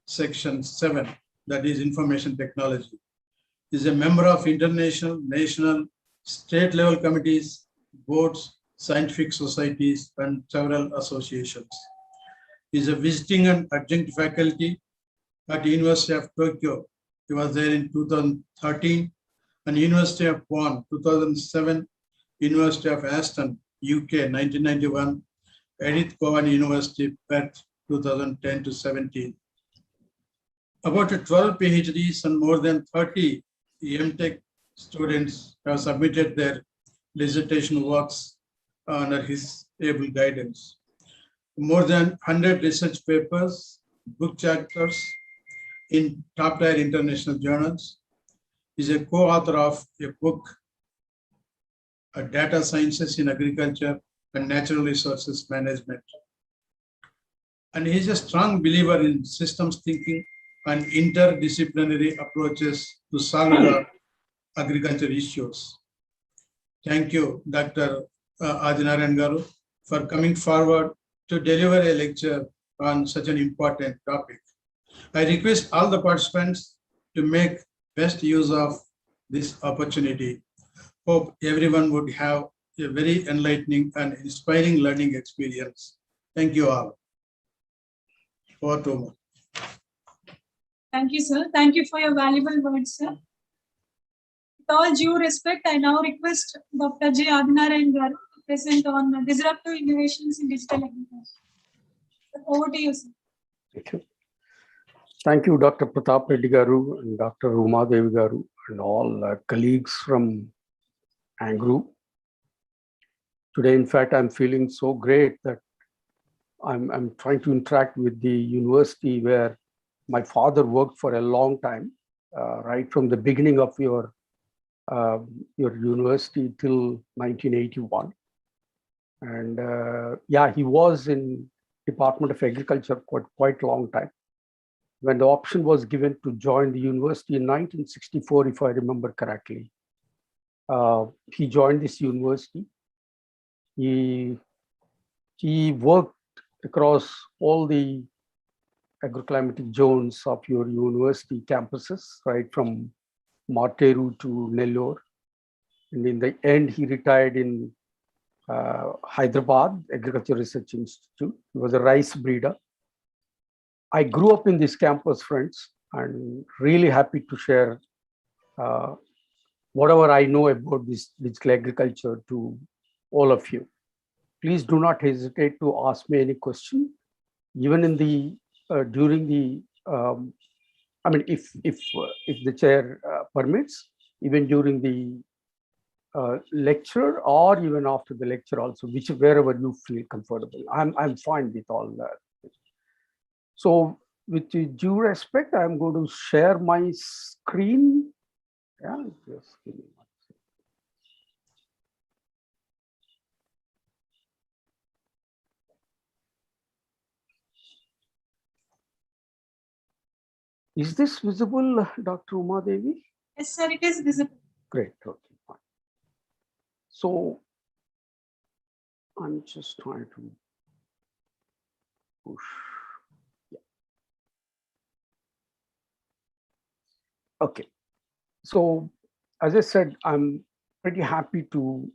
Section 7, that is Information Technology. Is a member of international, national, state level committees, boards, scientific societies, and several associations. He is a visiting and adjunct faculty at University of Tokyo. He was there in 2013, and University of Bonn, 2007, University of Aston, UK, 1991, Edith Cowan University, Perth, 2010 to 17. About 12 PhDs and more than 30 MTech students have submitted their dissertation works under his able guidance. More than 100 research papers, book chapters in top-tier international journals. He's a co-author of a book, Data Sciences in Agriculture and Natural Resources Management. And he's a strong believer in systems thinking and interdisciplinary approaches to solve the agriculture issues. Thank you, Dr. Adinarayan Garu, for coming forward to deliver a lecture on such an important topic. I request all the participants to make best use of this opportunity. Hope everyone would have a very enlightening and inspiring learning experience. Thank you all. Over to you. Thank you, sir. Thank you for your valuable words, sir. With all due respect, I now request Dr. J. Adinarayan Garu to present on disruptive innovations in digital agriculture. Over to you, sir. Thank you. Thank you, Dr. Pratap Reddy Garu and Dr. Uma Devi Garu and all colleagues from Agro. Today, in fact, I'm feeling so great that I'm trying to interact with the university where my father worked for a long time, right from the beginning of your university till 1981. And yeah, he was in Department of Agriculture quite a long time. When the option was given to join the university in 1964, if I remember correctly, he joined this university. He worked across all the agroclimatic zones of your university campuses, right from Marteru to Nellore. And in the end, he retired in Hyderabad Agriculture Research Institute. He was a rice breeder. I grew up in this campus, friends, and really happy to share whatever I know about this digital agriculture to all of you. Please do not hesitate to ask me any question, even in the during the. I mean, if the chair permits, even during the lecture or even after the lecture, also, wherever you feel comfortable. I'm fine with all that. So, with due respect, I'm going to share my screen. Yeah, just give me one second. Is this visible, Dr. Uma Devi? Yes, sir, it is visible. Great, okay, fine. So, I'm just trying to push. Yeah. Okay. So, as I said, I'm pretty happy to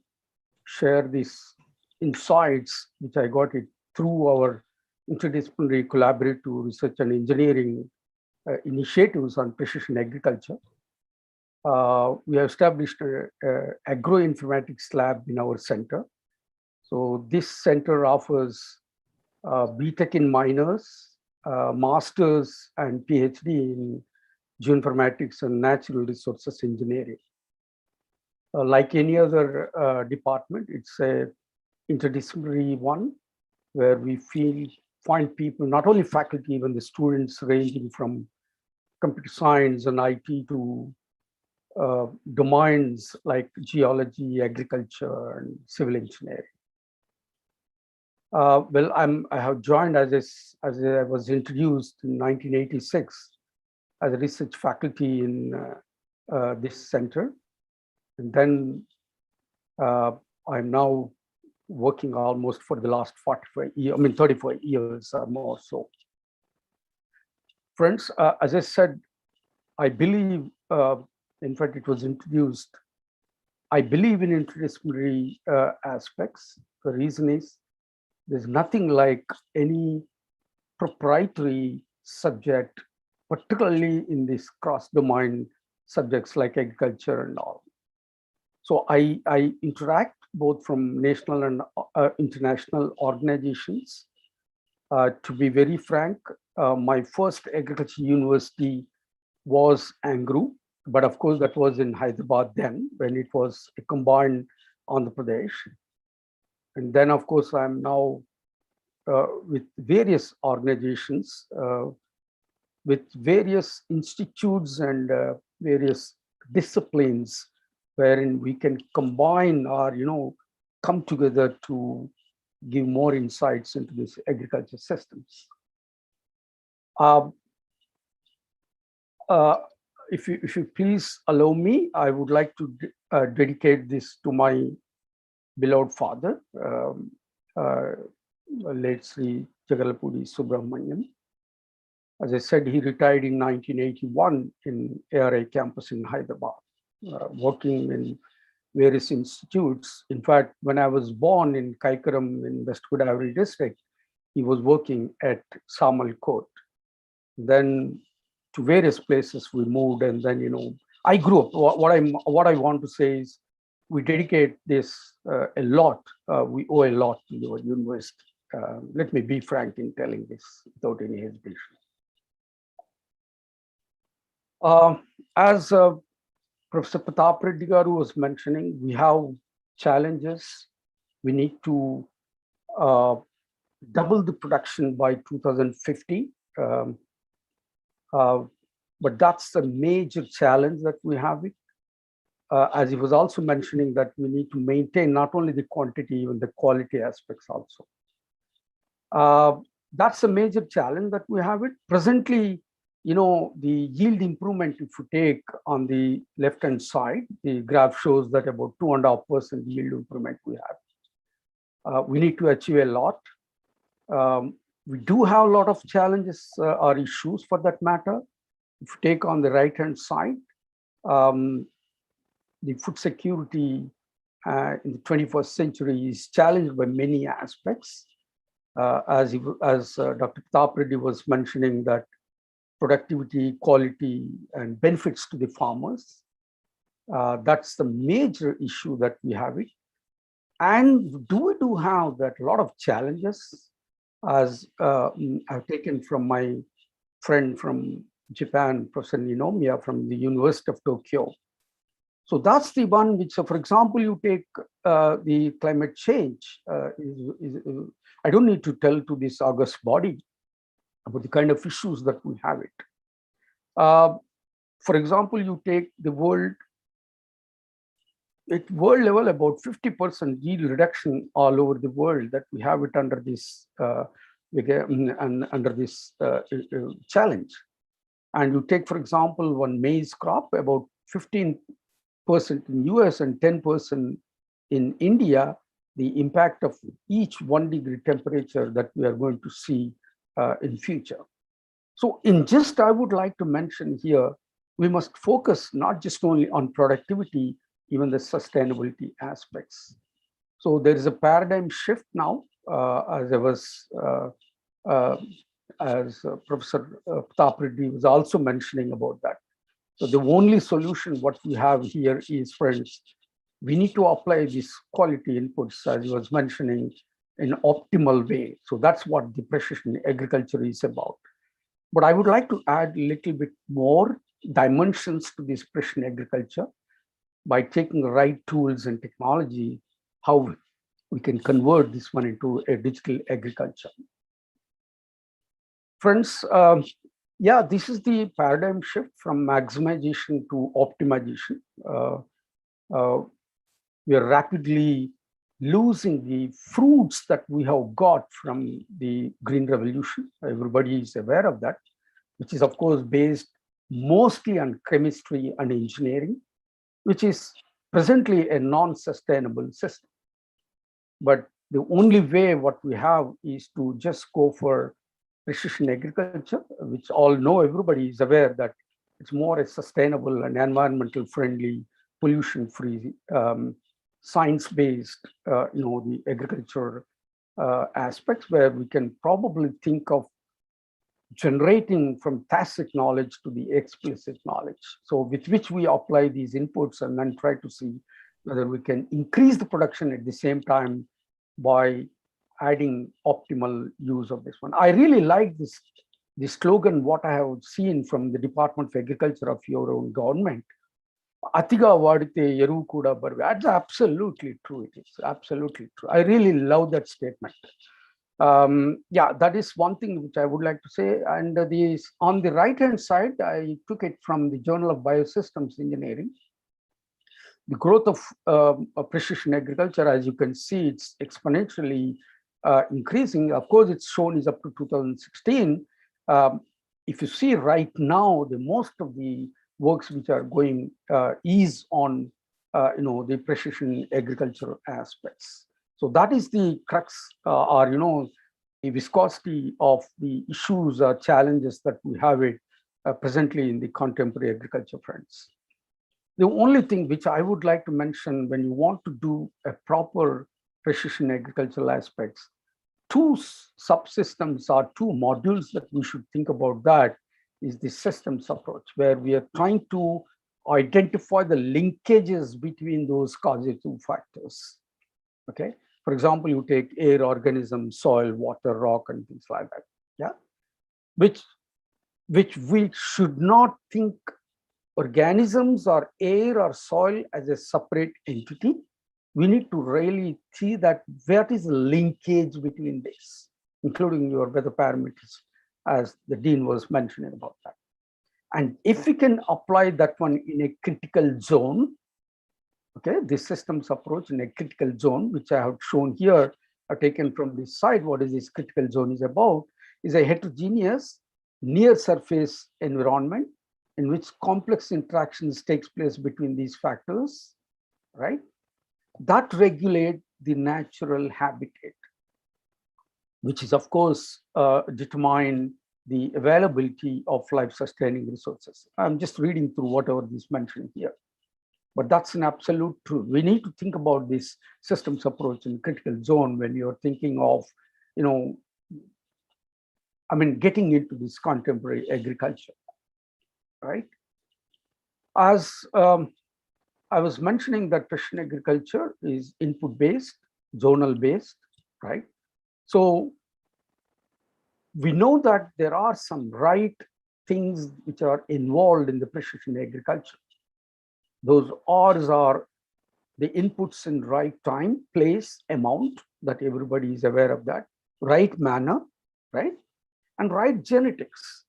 share these insights, which I got it through our interdisciplinary collaborative research and engineering initiatives on precision agriculture. We have established an agro-informatics lab in our center. So this center offers BTech in minors, masters and PhD in geoinformatics and natural resources engineering. Like any other department, it's a interdisciplinary one where we find people, not only faculty, even the students ranging from computer science and IT to domains like geology, agriculture, and civil engineering. Well, I have joined as I was introduced in 1986 as a research faculty in this center, and then I'm now working almost for the last 35 years, 34 years or more. So, Friends, as I said, I believe, in fact, it was introduced, I believe in interdisciplinary aspects. The reason is there's nothing like any proprietary subject, particularly in these cross-domain subjects like agriculture and all. So I interact both from national and international organizations. To be very frank, my first agriculture university was ANGRU, but of course that was in Hyderabad then, when it was a combined Andhra Pradesh. And then of course I'm now with various organizations, with various institutes and various disciplines, wherein we can combine or come together to give more insights into this agriculture systems. If you please allow me, I would like to dedicate this to my beloved father, late Sri Jagalapudi Subramaniam. As I said, he retired in 1981 in ARI campus in Hyderabad, working in various institutes. In fact, when I was born in Kaikaram in West Godavari district, he was working at Samal Court. Then to various places we moved, and then I grew up. What I want to say is we dedicate this a lot. We owe a lot to your university. Let me be frank in telling this without any hesitation. As Professor Pratap Reddy Garu was mentioning, we have challenges. We need to double the production by 2050. But that's the major challenge that we have. As he was also mentioning, that we need to maintain not only the quantity, even the quality aspects also. That's a major challenge that we have. Presently, the yield improvement, if you take on the left-hand side, the graph shows that about 2.5% yield improvement we have. We need to achieve a lot. We do have a lot of challenges or issues for that matter. If you take on the right-hand side, the food security in the 21st century is challenged by many aspects. As Dr. Pratap Reddy was mentioning, that productivity, quality, and benefits to the farmers. That's the major issue that we have it. And we do have that lot of challenges, as I've taken from my friend from Japan, Professor Ninomiya from the University of Tokyo. So that's the one which, for example, you take the climate change. I don't need to tell to this august body about the kind of issues that we have it. For example, you take the world, at world level, about 50% yield reduction all over the world that we have it under this challenge. And you take, for example, one maize crop, about 15% in US and 10% in India, the impact of each 1 degree temperature that we are going to see in future. So I would like to mention here, we must focus not just only on productivity, even the sustainability aspects. So there is a paradigm shift now, as Professor Pratap Reddy was also mentioning about that. So the only solution what we have here is, friends, we need to apply these quality inputs, as he was mentioning, in an optimal way. So that's what the precision agriculture is about. But I would like to add a little bit more dimensions to this precision agriculture by taking the right tools and technology, how we can convert this one into a digital agriculture. Friends, yeah, this is the paradigm shift from maximization to optimization. We are rapidly losing the fruits that we have got from the Green Revolution. Everybody is aware of that, which is, of course, based mostly on chemistry and engineering, which is presently a non-sustainable system. But the only way what we have is to just go for precision agriculture, which all know, everybody is aware that it's more a sustainable and environmental friendly, pollution free, science-based, the agriculture aspects, where we can probably think of generating from tacit knowledge to the explicit knowledge. So with which we apply these inputs and then try to see whether we can increase the production at the same time by adding optimal use of this one. I really like this slogan, what I have seen from the Department of Agriculture of your own government. Atiga vadite yaru kuda barve. That's absolutely true. It is absolutely true. I really love that statement. Yeah, that is one thing which I would like to say. And on the right hand side, I took it from the Journal of Biosystems Engineering. The growth of precision agriculture, as you can see, it's exponentially increasing. Of course, it's shown is up to 2016. If you see right now, the most of the works which are going is on the precision agricultural aspects. So that is the crux, or the viscosity of the issues or challenges that we have it presently in the contemporary agriculture friends. The only thing which I would like to mention, when you want to do a proper precision agricultural aspects, two subsystems or two modules that we should think about, that is the systems approach, where we are trying to identify the linkages between those causative factors. Okay, for example, you take air, organisms, soil, water, rock, and things like that. Yeah, which we should not think organisms or air or soil as a separate entity. We need to really see that what is the linkage between this, including your weather parameters, as the Dean was mentioning about that. And if we can apply that one in a critical zone, okay, the systems approach in a critical zone, which I have shown here, are taken from this side. What is this critical zone is about? Is a heterogeneous near surface environment in which complex interactions takes place between these factors, right? That regulate the natural habitat, which is of course determine the availability of life-sustaining resources. I'm just reading through whatever is mentioned here, but that's an absolute truth. We need to think about this systems approach in critical zone when you're thinking of, getting into this contemporary agriculture, right? As I was mentioning that precision agriculture is input-based, zonal-based, right? So we know that there are some right things which are involved in the precision agriculture. Those R's are the inputs in right time, place, amount, that everybody is aware of that, right manner, right? And right genetics.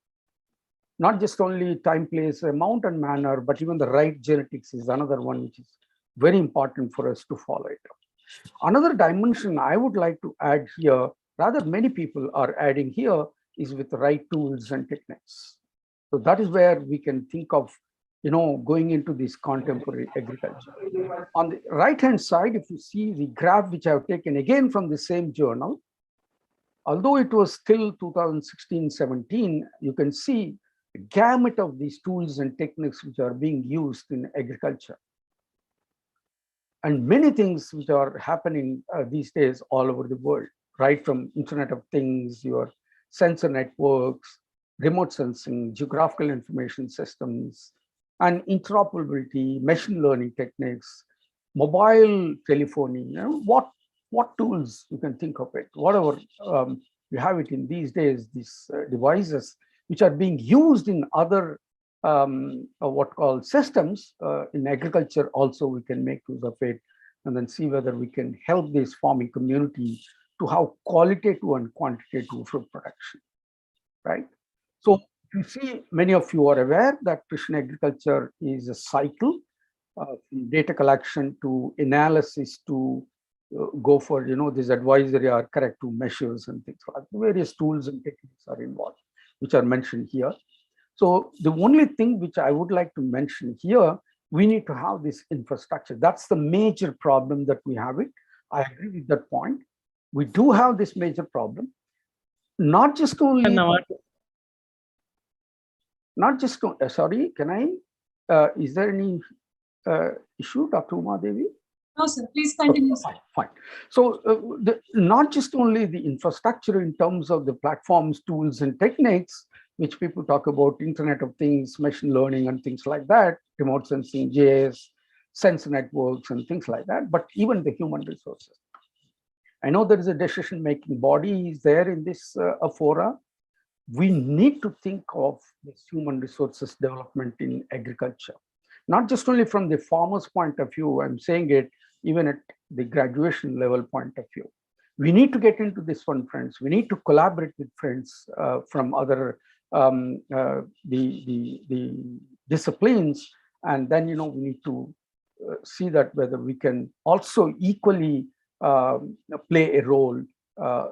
Not just only time, place, amount, and manner, but even the right genetics is another one which is very important for us to follow it up. Another dimension I would like to add here, rather many people are adding here, is with the right tools and techniques. So that is where we can think of, going into this contemporary agriculture. On the right-hand side, if you see the graph which I have taken again from the same journal, although it was still 2016-17, you can see the gamut of these tools and techniques which are being used in agriculture. And many things which are happening these days all over the world, right from Internet of Things, your sensor networks, remote sensing, geographical information systems, and interoperability, machine learning techniques, mobile telephony, what tools you can think of it, whatever you have it in these days, these devices which are being used in other what called systems in agriculture. Also, we can make use of it and then see whether we can help this farming community to have qualitative and quantitative food production, right? So you see, many of you are aware that precision agriculture is a cycle from data collection to analysis to go for this advisory or corrective measures and things like that. Various tools and techniques are involved, which are mentioned here. So the only thing which I would like to mention here, we need to have this infrastructure. That's the major problem that we have it. I agree with that point. We do have this major problem. not just only, Now, not just, sorry, can I, is there any issue, Dr. Uma Devi? No, sir. Please continue. Okay, fine. So not just only the infrastructure in terms of the platforms, tools, and techniques, which people talk about, Internet of Things, machine learning, and things like that, remote sensing, JS, sense networks, and things like that, but even the human resources. I know there is a decision-making body is there in this fora. We need to think of this human resources development in agriculture, not just only from the farmer's point of view. I'm saying it even at the graduation level point of view. We need to get into this one, friends. We need to collaborate with friends from other the disciplines, and then we need to see that whether we can also equally play a role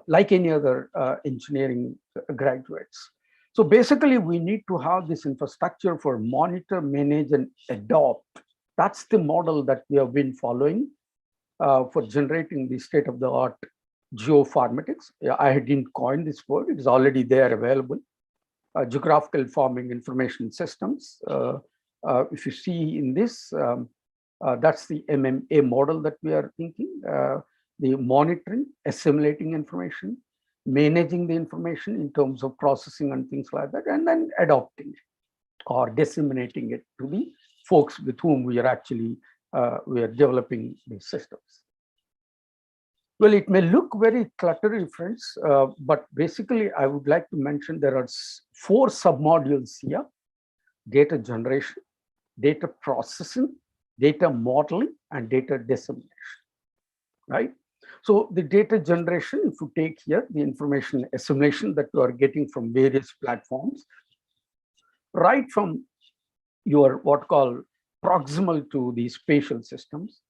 like any other engineering graduates. So basically, we need to have this infrastructure for monitor, manage, and adopt. That's the model that we have been following for generating the state-of-the-art geofarmatics. I didn't coin this word; it is already there, available. Geographical farming information systems. If you see in this, that's the MMA model that we are thinking. The monitoring, assimilating information, managing the information in terms of processing and things like that, and then adopting it or disseminating it to the folks with whom we are actually we are developing these systems. Well, it may look very cluttery, friends, but basically I would like to mention there are 4 submodules here: data generation, data processing, data modeling, and data dissemination, right? So the data generation, if you take here the information assimilation that you are getting from various platforms, right from your what called proximal to the spatial systems,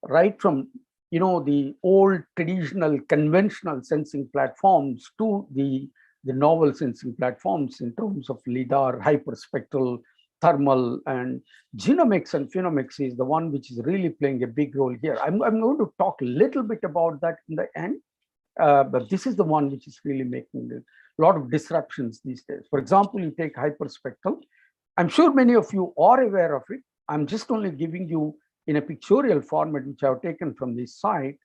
right from the old traditional conventional sensing platforms to the novel sensing platforms in terms of LIDAR, hyperspectral, thermal, and genomics and phenomics is the one which is really playing a big role here. I'm going to talk a little bit about that in the end, but this is the one which is really making a lot of disruptions these days. For example, you take hyperspectral. I'm sure many of you are aware of it. I'm just only giving you in a pictorial format, which I've taken from this site.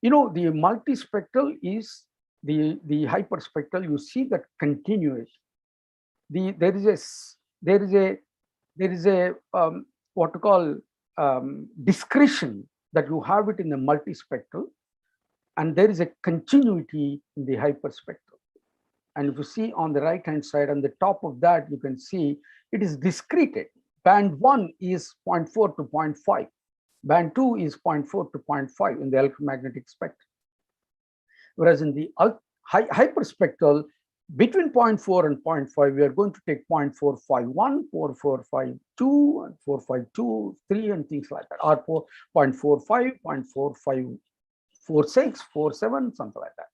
The multispectral is the hyperspectral. You see that continuity. There is a what to call discretion that you have it in the multispectral, and there is a continuity in the hyperspectral. And if you see on the right hand side, on the top of that, you can see it is discrete. Band 1 is 0.4 to 0.5. Band 2 is 0.4 to 0.5 in the electromagnetic spectrum. Whereas in the hyperspectral, between 0.4 and 0.5, we are going to take 0.451, 0.452, and 452, 3, and things like that, or 0.45, 0.4546, 47, something like that.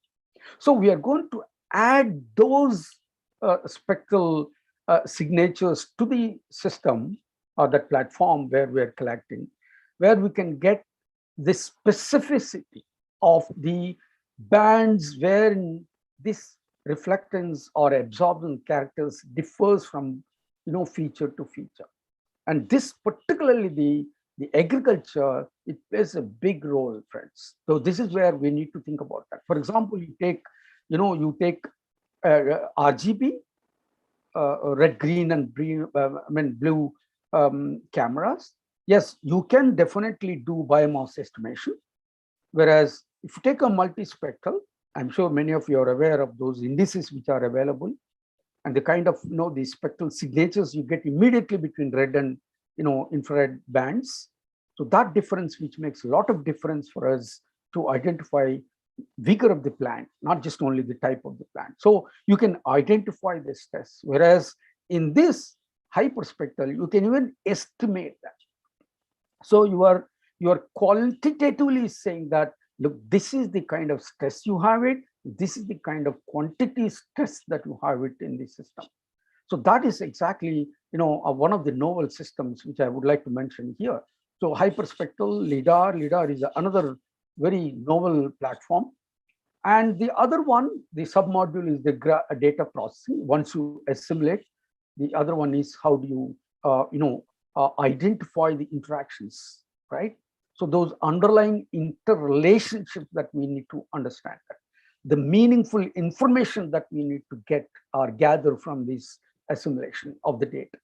So we are going to add those spectral signatures to the system or that platform where we are collecting, where we can get the specificity of the bands where this reflectance or absorption characters differs from feature to feature. And this particularly the agriculture, it plays a big role, friends. So this is where we need to think about that. For example, you take RGB, red, green, and blue cameras. Yes, you can definitely do biomass estimation. Whereas if you take a multispectral, I'm sure many of you are aware of those indices which are available, and the kind of the spectral signatures you get immediately between red and infrared bands. So that difference, which makes a lot of difference for us to identify vigor of the plant, not just only the type of the plant. So you can identify the stress. Whereas in this hyperspectral, you can even estimate that. So you are quantitatively saying that, look, this is the kind of stress you have it. This is the kind of quantity stress that you have it in the system. So that is exactly one of the novel systems which I would like to mention here. So hyperspectral LIDAR is another very novel platform. And the other one, the submodule is the data processing. Once you assimilate, the other one is how do you, identify the interactions, right? So those underlying interrelationships that we need to understand, that the meaningful information that we need to get or gather from this assimilation of the data.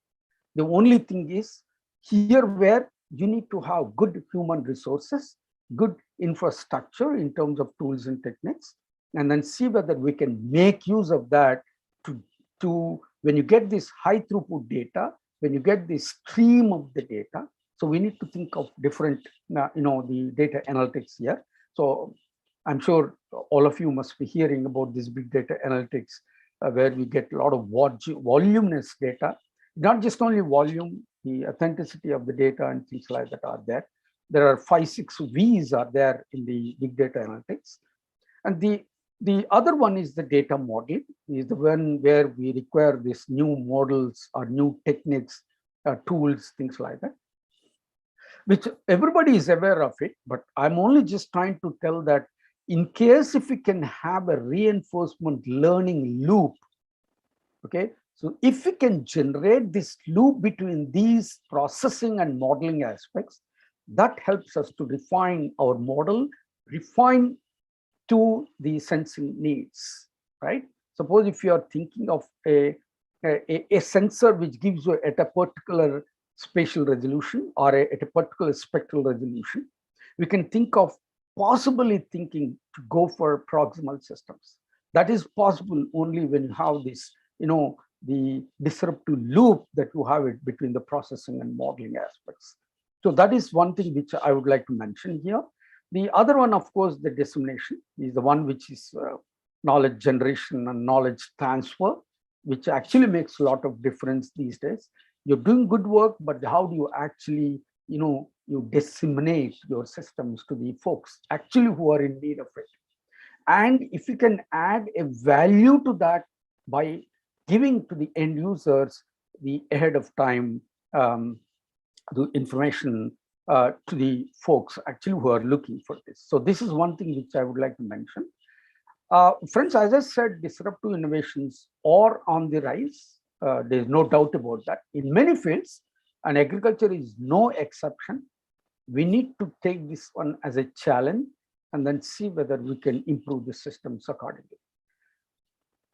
The only thing is here where you need to have good human resources, good infrastructure in terms of tools and techniques, and then see whether we can make use of that to when you get this high throughput data, when you get this stream of the data. So we need to think of different, the data analytics here. So I'm sure all of you must be hearing about this big data analytics, where we get a lot of voluminous data, not just only volume, the authenticity of the data and things like that are there. There are 5-6 V's are there in the big data analytics. And the other one is the data model, is the one where we require these new models or new techniques, tools, things like that, which everybody is aware of it. But I'm only just trying to tell that in case if we can have a reinforcement learning loop, okay, so if we can generate this loop between these processing and modeling aspects, that helps us to refine our model, refine to the sensing needs, right? Suppose if you are thinking of a sensor which gives you at a particular spatial resolution or at a particular spectral resolution, we can think of possibly thinking to go for proximal systems. That is possible only when you have this, the disruptive loop that you have it between the processing and modeling aspects. So that is one thing which I would like to mention here. The other one, of course, the dissemination is the one which is knowledge generation and knowledge transfer, which actually makes a lot of difference these days. You're doing good work, but how do you actually, you disseminate your systems to the folks actually who are in need of it? And if you can add a value to that by giving to the end users the ahead of time the information to the folks actually who are looking for this. So this is one thing which I would like to mention. Friends, as I said, disruptive innovations are on the rise. There's no doubt about that in many fields, and agriculture is no exception. We need to take this one as a challenge and then see whether we can improve the systems accordingly.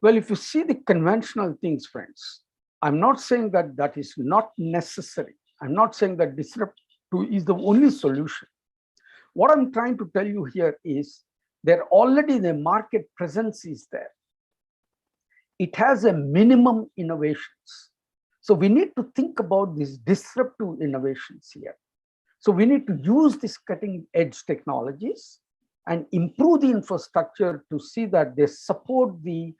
Well, if you see the conventional things, friends, I'm not saying that that is not necessary. I'm not saying that disruptive is the only solution. What I'm trying to tell you here is there already the market presence is there. It has a minimum innovations. So we need to think about these disruptive innovations here. So we need to use these cutting edge technologies and improve the infrastructure to see that they support the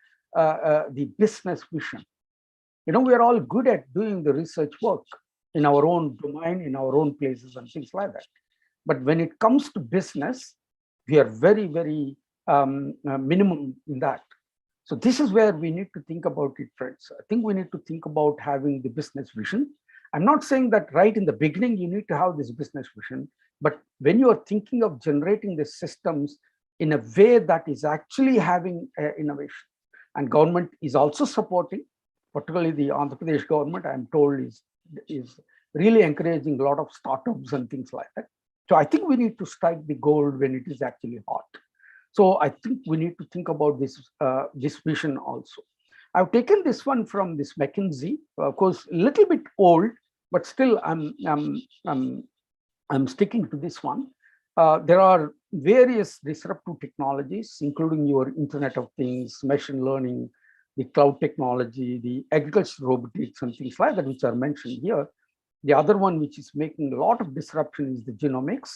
business vision. We are all good at doing the research work in our own domain, in our own places and things like that. But when it comes to business, we are very, very minimum in that. So this is where we need to think about it, friends. I think we need to think about having the business vision. I'm not saying that right in the beginning, you need to have this business vision, but when you are thinking of generating the systems in a way that is actually having innovation, and government is also supporting, particularly the Andhra Pradesh government, I'm told is really encouraging a lot of startups and things like that. So I think we need to strike the gold when it is actually hot. So I think we need to think about this vision also. I've taken this one from this McKinsey, of course, a little bit old, but still I'm sticking to this one. There are various disruptive technologies, including your Internet of Things, machine learning, the cloud technology, the agricultural robotics and things like that, which are mentioned here. The other one which is making a lot of disruption is the genomics.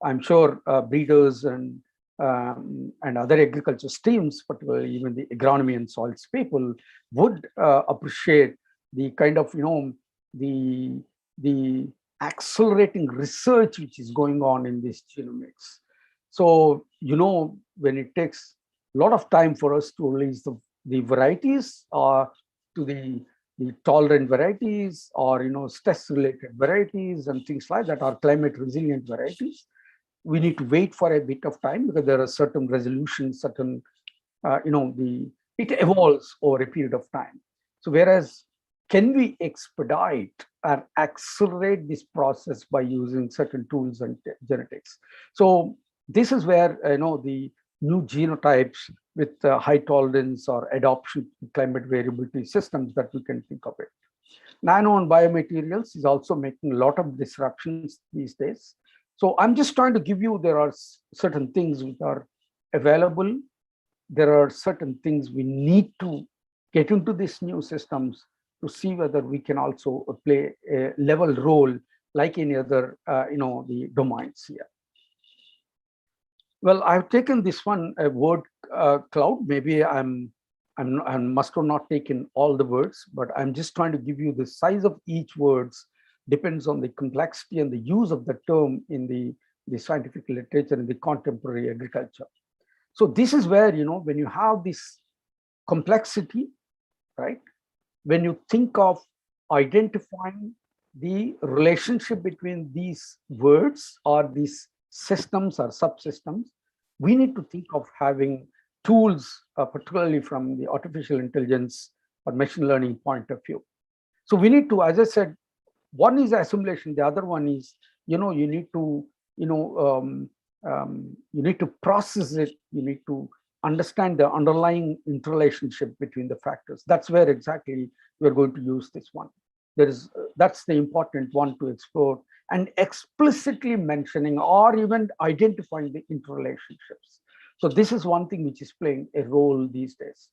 I'm sure breeders and other agriculture streams, particularly even the agronomy and soils people, would appreciate the kind of, the accelerating research which is going on in this genomics. So, when it takes a lot of time for us to release the varieties to the tolerant varieties or, stress related varieties and things like that, or climate resilient varieties, we need to wait for a bit of time because there are certain resolutions, certain, it evolves over a period of time. So whereas, can we expedite or accelerate this process by using certain tools and genetics? So this is where, the new genotypes with high tolerance or adoption to climate variability systems that we can think of it. Nano and biomaterials is also making a lot of disruptions these days. So I'm just trying to give you, there are certain things which are available. There are certain things we need to get into these new systems to see whether we can also play a level role like any other, the domains here. Well, I've taken this one, a word cloud. Maybe I must have not taken all the words, but I'm just trying to give you the size of each words depends on the complexity and the use of the term in the scientific literature in the contemporary agriculture. So this is where, when you have this complexity, right? When you think of identifying the relationship between these words or these systems or subsystems, we need to think of having tools, particularly from the artificial intelligence or machine learning point of view. So we need to, as I said, one is assimilation, the other one is, you need to, you need to process it, you need to understand the underlying interrelationship between the factors. That's where exactly we're going to use this one. That's the important one to explore, and explicitly mentioning or even identifying the interrelationships. So this is one thing which is playing a role these days.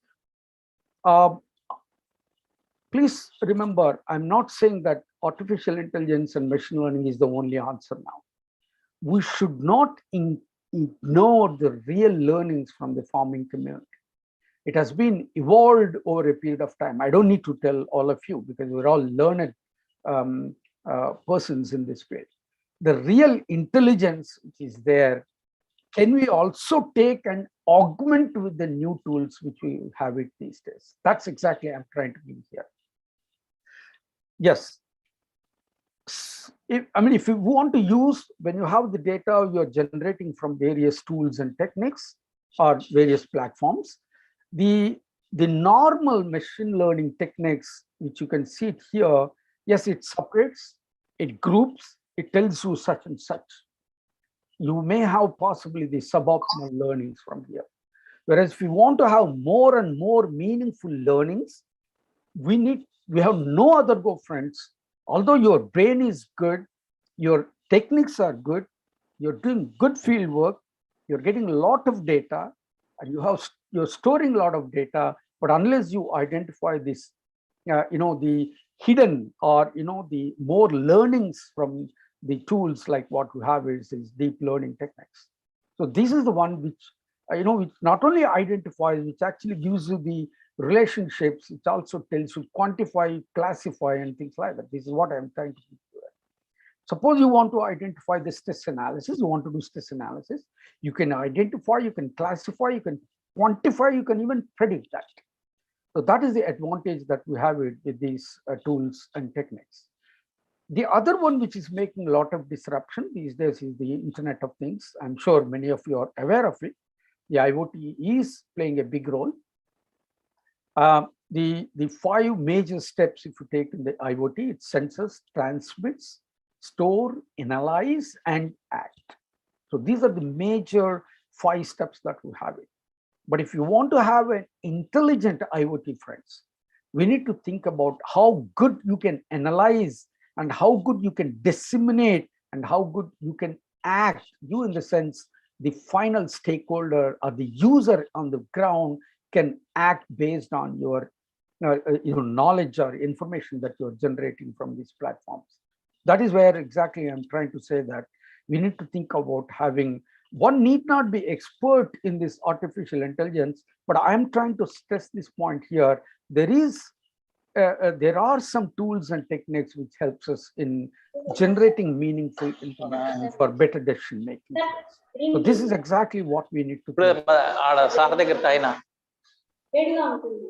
Please remember, I'm not saying that artificial intelligence and machine learning is the only answer now. We should not ignore the real learnings from the farming community. It has been evolved over a period of time. I don't need to tell all of you because we're all learned persons in this field. The real intelligence which is there, can we also take and augment with the new tools which we have it these days? That's exactly I'm trying to do here. Yes. If you want to use, when you have the data you're generating from various tools and techniques or various platforms, the normal machine learning techniques, which you can see it here, yes, it separates, it groups, it tells you such and such. You may have possibly the suboptimal learnings from here. Whereas if we want to have more and more meaningful learnings, we have no other go, friends. Although your brain is good, your techniques are good, you're doing good field work, you're getting a lot of data, and you're storing a lot of data, but unless you identify this, the hidden or the more learnings from the tools like what we have is deep learning techniques. So this is the one which which not only identifies, which actually gives you the relationships, it also tells you quantify, classify, and things like that. This is what I'm trying to do. Suppose you want to identify the stress analysis, you want to do stress analysis, you can identify, you can classify, you can quantify, you can even predict that. So that is the advantage that we have with these tools and techniques. The other one which is making a lot of disruption these days is the Internet of Things. I'm sure many of you are aware of it. The IoT is playing a big role. The 5 major steps if you take in the IoT, it senses, transmits, store, analyze, and act. So these are the major 5 steps that we have it. But if you want to have an intelligent IoT, friends, we need to think about how good you can analyze and how good you can disseminate and how good you can act. You, in the sense, the final stakeholder or the user on the ground can act based on your knowledge or information that you're generating from these platforms. That is where exactly I'm trying to say that we need to think about having, one need not be expert in this artificial intelligence, but I'm trying to stress this point here. There are some tools and techniques which helps us in generating meaningful information for better decision making. So this is exactly what we need to do.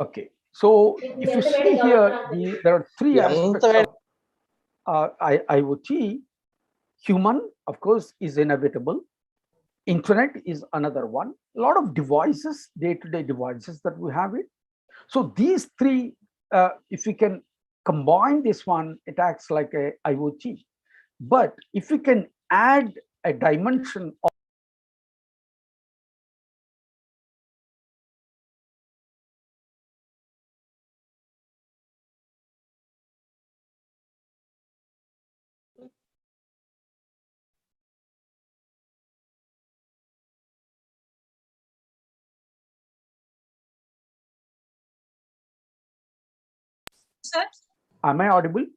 Okay, so if you see here, there are 3 aspects of IoT. Human, of course, is inevitable. Internet is another one. A lot of devices, day-to-day devices that we have it. So these three, if we can combine this one, it acts like a IoT. But if we can add a dimension of Sir, am I audible?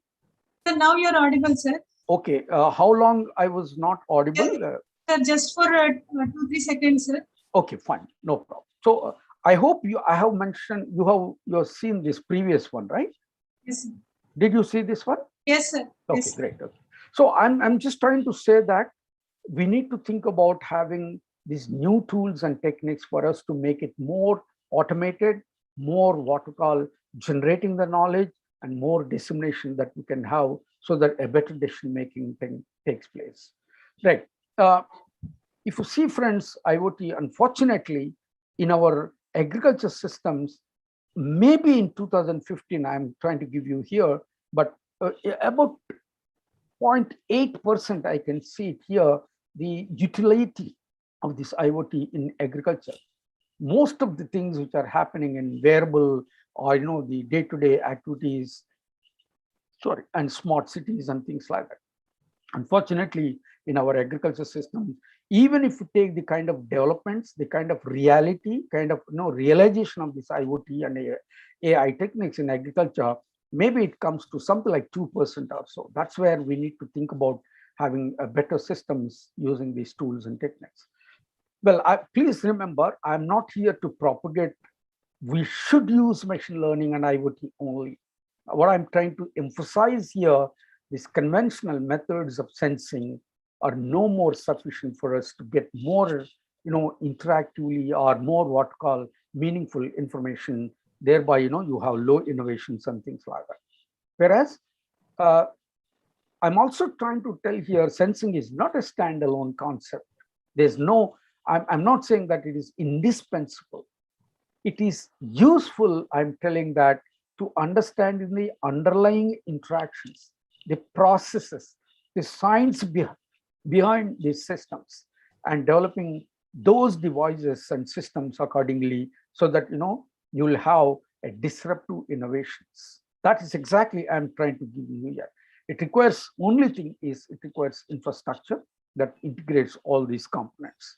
sir, now you're audible, sir. Okay, how long I was not audible? Sir, just for 2-3 seconds, sir. Okay, fine, no problem. So I hope I have mentioned, you have seen this previous one, right? Yes, sir. Did you see this one? Yes, sir. Okay, Yes. great. Okay. So I'm just trying to say that we need to think about having these new tools and techniques for us to make it more automated, more what we call generating the knowledge, and more dissemination that we can have so that a better decision making thing takes place. Right. If you see, friends, IoT, unfortunately, in our agriculture systems, maybe in 2015, I'm trying to give you here, but about 0.8%, I can see it here, the utility of this IoT in agriculture. Most of the things which are happening in wearable or the day-to-day activities, and smart cities and things like that. Unfortunately, in our agriculture system, even if you take the kind of developments, the kind of reality, kind of realization of this IoT and AI techniques in agriculture, maybe it comes to something like 2% or so. That's where we need to think about having better systems using these tools and techniques. Well, please remember, I'm not here to propagate we should use machine learning and IoT only. What I'm trying to emphasize here, these conventional methods of sensing are no more sufficient for us to get more, interactively or more what call meaningful information. Thereby, you have low innovations and things like that. Whereas, I'm also trying to tell here, sensing is not a standalone concept. There's no, I'm not saying that it is indispensable. It is useful, I'm telling that, to understanding the underlying interactions, the processes, the science behind these systems, and developing those devices and systems accordingly so that you'll have a disruptive innovations. That is exactly I'm trying to give you here. It requires, only thing is it requires infrastructure that integrates all these components.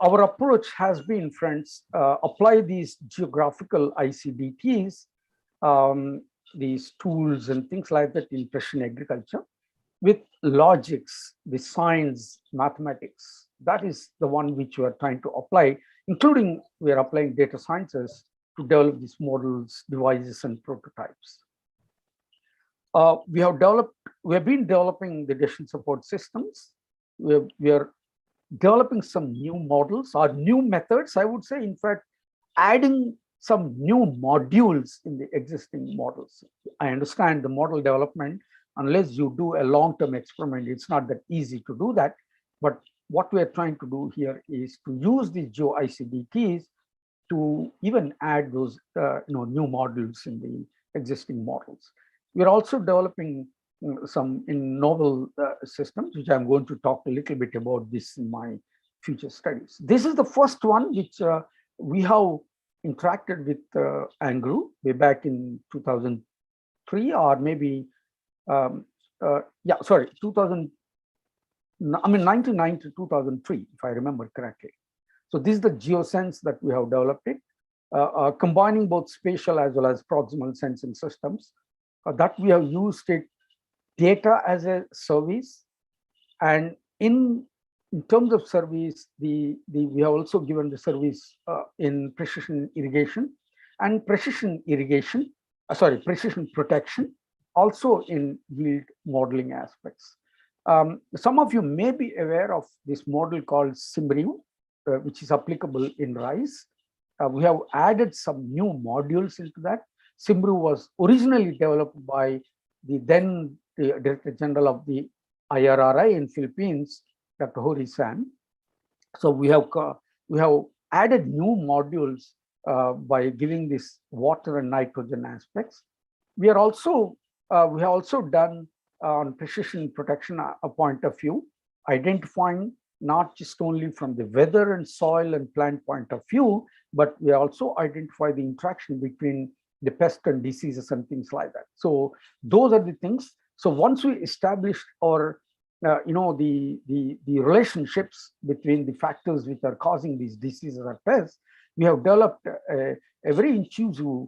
Our approach has been, friends, apply these geographical ICDTs, these tools and things like that in precision agriculture with logics, the science, mathematics. That is the one which we are trying to apply, including we are applying data sciences to develop these models, devices, and prototypes. We have been developing the decision support systems. We are developing some new models or new methods, I would say, in fact, adding some new modules in the existing models. I understand the model development, unless you do a long-term experiment, it's not that easy to do that. But what we're trying to do here is to use these GeoICDTs to even add those new modules in the existing models. We're also developing some novel systems, which I'm going to talk a little bit about this in my future studies. This is the first one which we have interacted with Angru way back in 2003 or maybe, 1990 to 2003, if I remember correctly. So this is the GeoSense that we have developed it, combining both spatial as well as proximal sensing systems. That we have used it data as a service, and in terms of service, we have also given the service in precision irrigation and precision protection, also in yield modeling aspects. Some of you may be aware of this model called Simbriu, which is applicable in rice. We have added some new modules into that. Simbriu was originally developed by the then Director General of the IRRI in Philippines, Dr. Hori-san. So we have added new modules by giving this water and nitrogen aspects. We have also done on precision protection a point of view, identifying not just only from the weather and soil and plant point of view, but we also identify the interaction between the pest and diseases and things like that. So those are the things. So once we established our the relationships between the factors which are causing these diseases or pests, we have developed a very intuitive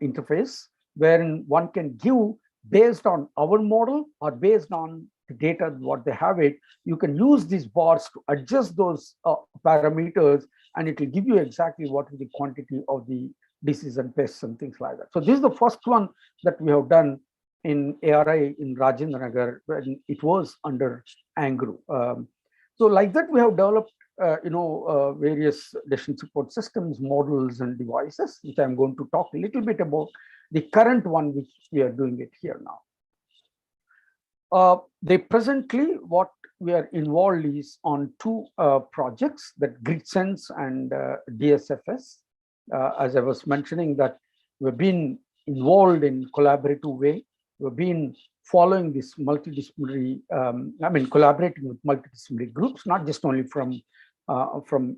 interface wherein one can give, based on our model or based on the data what they have it, you can use these bars to adjust those parameters, and it will give you exactly what is the quantity of the disease and pests and things like that. So this is the first one that we have done in ARI in Rajendra Nagar when it was under Angro. So like that, we have developed various decision support systems, models, and devices, which I'm going to talk a little bit about the current one, which we are doing it here now. Presently, what we are involved is on two projects, that GridSense and DSFS. As I was mentioning, that we've been involved in collaborative way. We've been following this multidisciplinary, collaborating with multidisciplinary groups, not just only from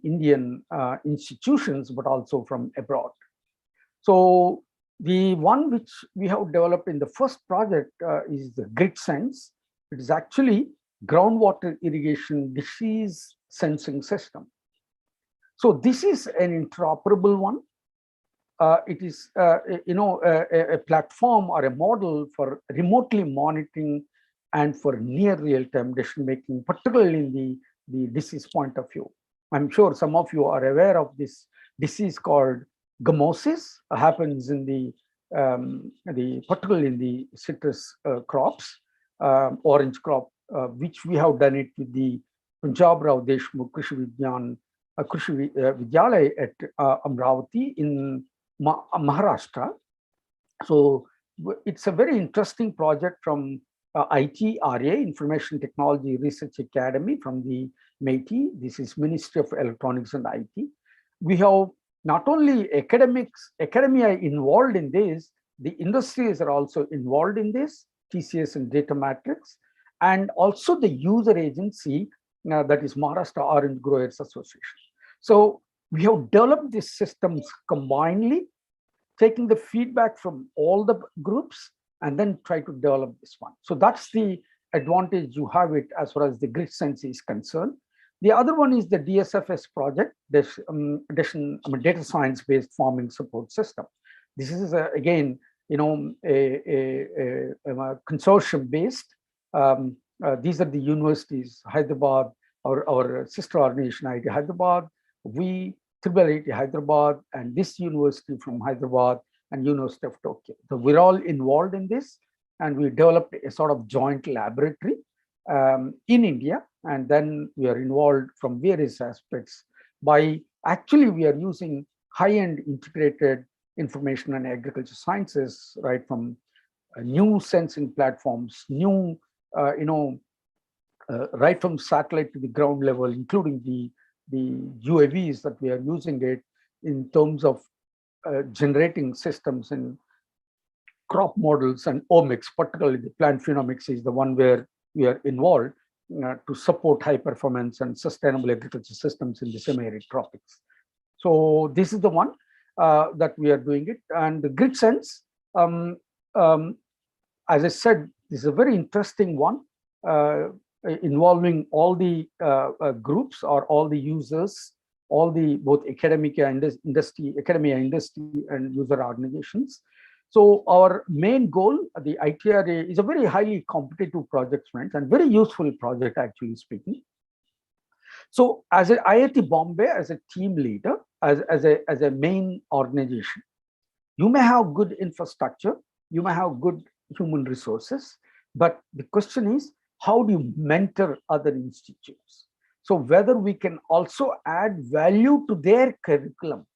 Indian institutions, but also from abroad. So the one which we have developed in the first project is the GridSense. It is actually groundwater irrigation disease sensing system. So this is an interoperable one. It is a platform or a model for remotely monitoring and for near real-time decision making, particularly in the disease point of view. I'm sure some of you are aware of this disease called gamosis, happens in particularly in the citrus crops, orange crop, which we have done it with the Punjab Rao Deshmukh Krishi Vidyalaya at Amravati in Maharashtra. So it's a very interesting project from ITRA, Information Technology Research Academy, from the MeitY. This is Ministry of Electronics and IT. We have not only academia involved in this, the industries are also involved in this, TCS and Data Matrix, and also the user agency, that is Maharashtra Orange Growers Association. So we have developed these systems combinedly, taking the feedback from all the groups and then try to develop this one. So that's the advantage you have it as far as the GridSense is concerned. The other one is the DSFS project, data science-based farming support system. This is again, a consortium-based. These are the universities, Hyderabad, our sister organization, IIT Hyderabad, IIIT Hyderabad, and this university from Hyderabad and University of Tokyo. So we're all involved in this, and we developed a sort of joint laboratory in India, and then we are involved from various aspects by actually we are using high-end integrated information and agriculture sciences, right, from new sensing platforms, new right from satellite to the ground level, including the UAVs that we are using it in terms of generating systems in crop models and omics, particularly the plant phenomics is the one where we are involved to support high performance and sustainable agriculture systems in the semi-arid tropics. So this is the one that we are doing it. And the GridSense, as I said, this is a very interesting one involving all the groups or all the users, all the both academia, industry, and user organizations. So our main goal, the ITRA, is a very highly competitive project, friends, and very useful project, actually speaking. So as an IIT Bombay, as a team leader, as a main organization, you may have good infrastructure, you may have good human resources, but the question is, how do you mentor other institutes? So whether we can also add value to their curriculum,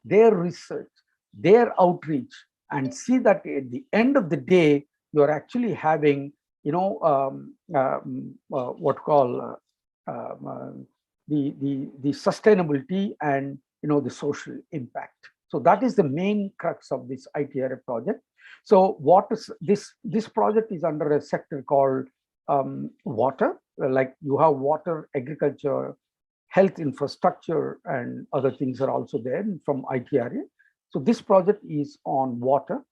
their research, their outreach, and see that at the end of the day, you're actually having what call the sustainability and the social impact. So that is the main crux of this ITRA project. So what is this project is under a sector called water, like you have water, agriculture, health infrastructure, and other things are also there from ITRA. So this project is on water.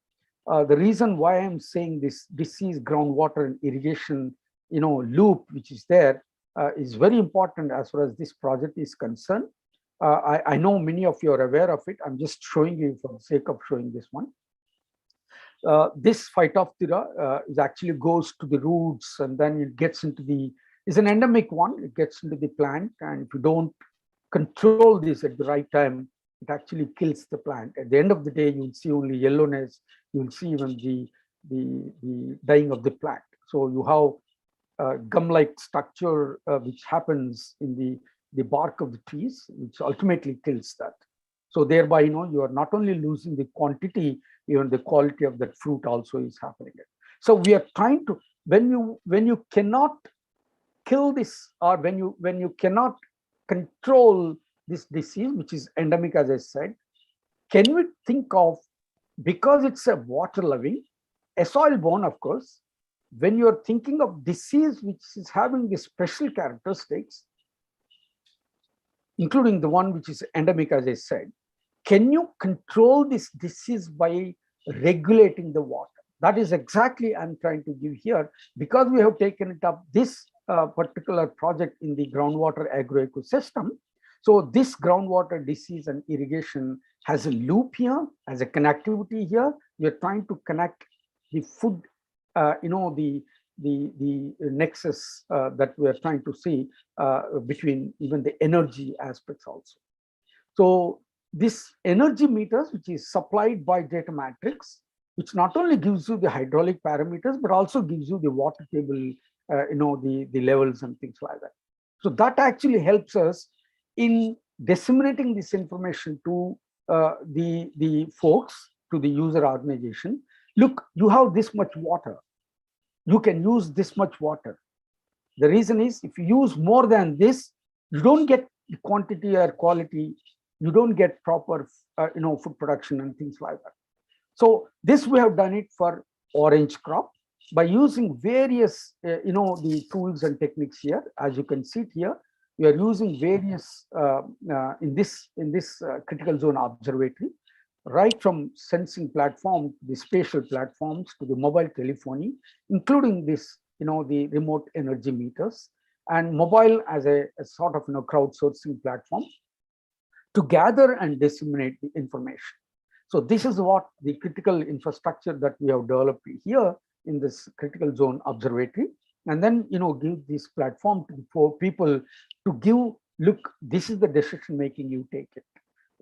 The reason why I'm saying this is groundwater and irrigation, loop, which is there, is very important as far as this project is concerned. I know many of you are aware of it. I'm just showing you for the sake of showing this one. This Phytophthora is actually goes to the roots, and then it gets into it's an endemic one. It gets into the plant, and if you don't control this at the right time, it actually kills the plant. At the end of the day, you'll see only yellowness. You'll see even the dying of the plant. So you have gum-like structure which happens in the bark of the trees, which ultimately kills that. So thereby, you are not only losing the quantity, even the quality of that fruit also is happening. So we are trying to, when you cannot kill this, or when you cannot control this disease, which is endemic, as I said, can we think of, because it's a water loving, a soil borne, of course, when you're thinking of disease which is having these special characteristics, including the one which is endemic, as I said, can you control this disease by regulating the water? That is exactly I'm trying to give here, because we have taken it up, this particular project in the groundwater agro-ecosystem. So this groundwater disease and irrigation has a loop here, has a connectivity here. We are trying to connect the food, the nexus that we are trying to see between even the energy aspects also. So this energy meters, which is supplied by data matrix, which not only gives you the hydraulic parameters, but also gives you the water table, the levels and things like that. So that actually helps us in disseminating this information to the folks, to the user organization. Look, you have this much water. You can use this much water. The reason is, if you use more than this, you don't get the quantity or quality. You don't get proper, food production and things like that. So this we have done it for orange crop by using various, the tools and techniques here. As you can see it here, we are using various in this critical zone observatory, right from sensing platform, the spatial platforms, to the mobile telephony, including this, the remote energy meters, and mobile as a sort of crowdsourcing platform to gather and disseminate the information. So this is what the critical infrastructure that we have developed here in this critical zone observatory, and then give this platform for people to give, look, this is the decision making, you take it,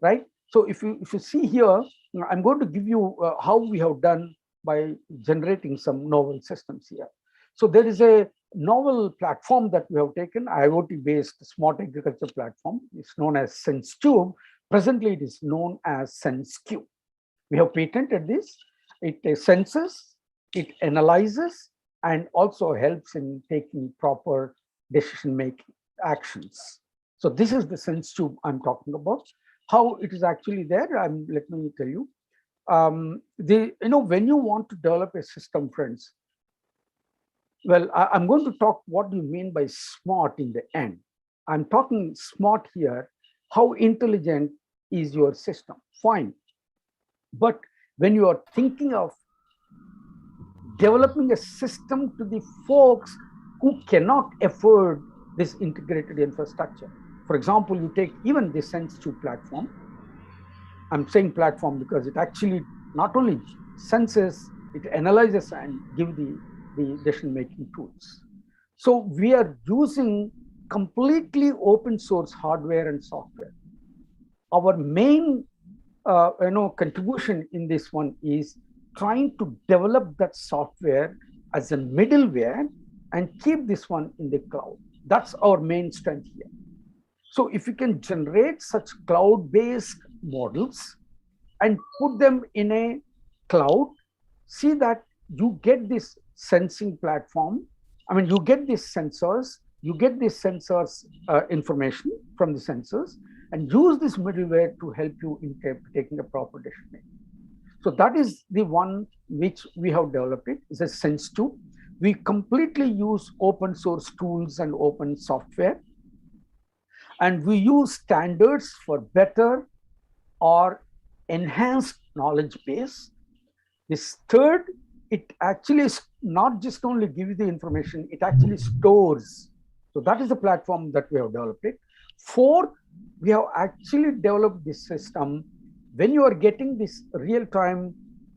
right? So if you see here, I'm going to give you how we have done by generating some novel systems here. So there is a novel platform that we have taken, IoT-based smart agriculture platform. It's known as SenseQube. Presently, it is known as SenseQube. We have patented this. It senses, it analyzes, and also helps in taking proper decision-making actions. So this is the SenseQube I'm talking about. How it is actually there, let me tell you. When you want to develop a system, friends, well, I'm going to talk what do you mean by smart in the end. I'm talking smart here. How intelligent is your system? Fine. But when you are thinking of developing a system to the folks who cannot afford this integrated infrastructure, for example, you take even the SenseQube platform. I'm saying platform because it actually not only senses, it analyzes and gives the decision-making tools. So we are using completely open source hardware and software. Our main contribution in this one is trying to develop that software as a middleware and keep this one in the cloud. That's our main strength here. So if you can generate such cloud-based models and put them in a cloud, see that you get this sensing platform. I mean, you get these sensors, information from the sensors, and use this middleware to help you in taking a proper decision. So that is the one which we have developed. It is a SenseQube. We completely use open source tools and open software, and we use standards for better or enhanced knowledge base. This third, it actually is not just only give you the information, it actually stores. So that is the platform that we have developed it. Fourth, we have actually developed this system. When you are getting this real-time,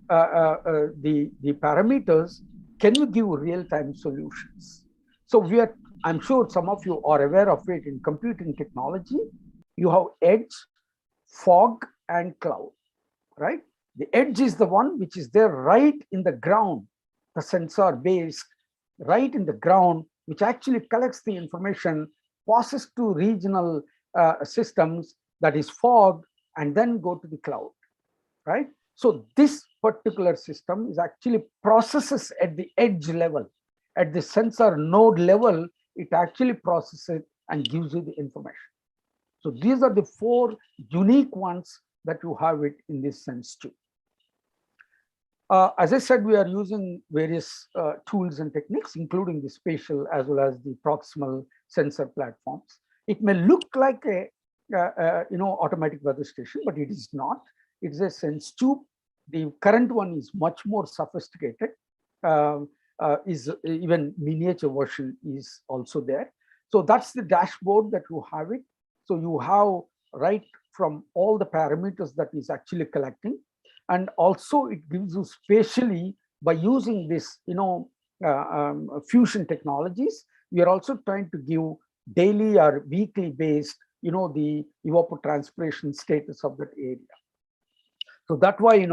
the parameters, can you give real-time solutions? So I'm sure some of you are aware of it in computing technology. You have edge, fog, and cloud, right? The edge is the one which is there right in the ground, the sensor base right in the ground, which actually collects the information, passes to regional systems, that is fog, and then go to the cloud, right? So this particular system is actually processes at the edge level, at the sensor node level, it actually processes it and gives you the information. So these are the 4 unique ones that you have it in this SenseQube. As I said, we are using various tools and techniques, including the spatial as well as the proximal sensor platforms. It may look like a automatic weather station, but it is not. It is a SenseQube. The current one is much more sophisticated. Is even miniature version is also there. So that's the dashboard that you have it. So you have right from all the parameters that is actually collecting, and also it gives you spatially by using this fusion technologies. We are also trying to give daily or weekly based the evapotranspiration status of that area. So that's why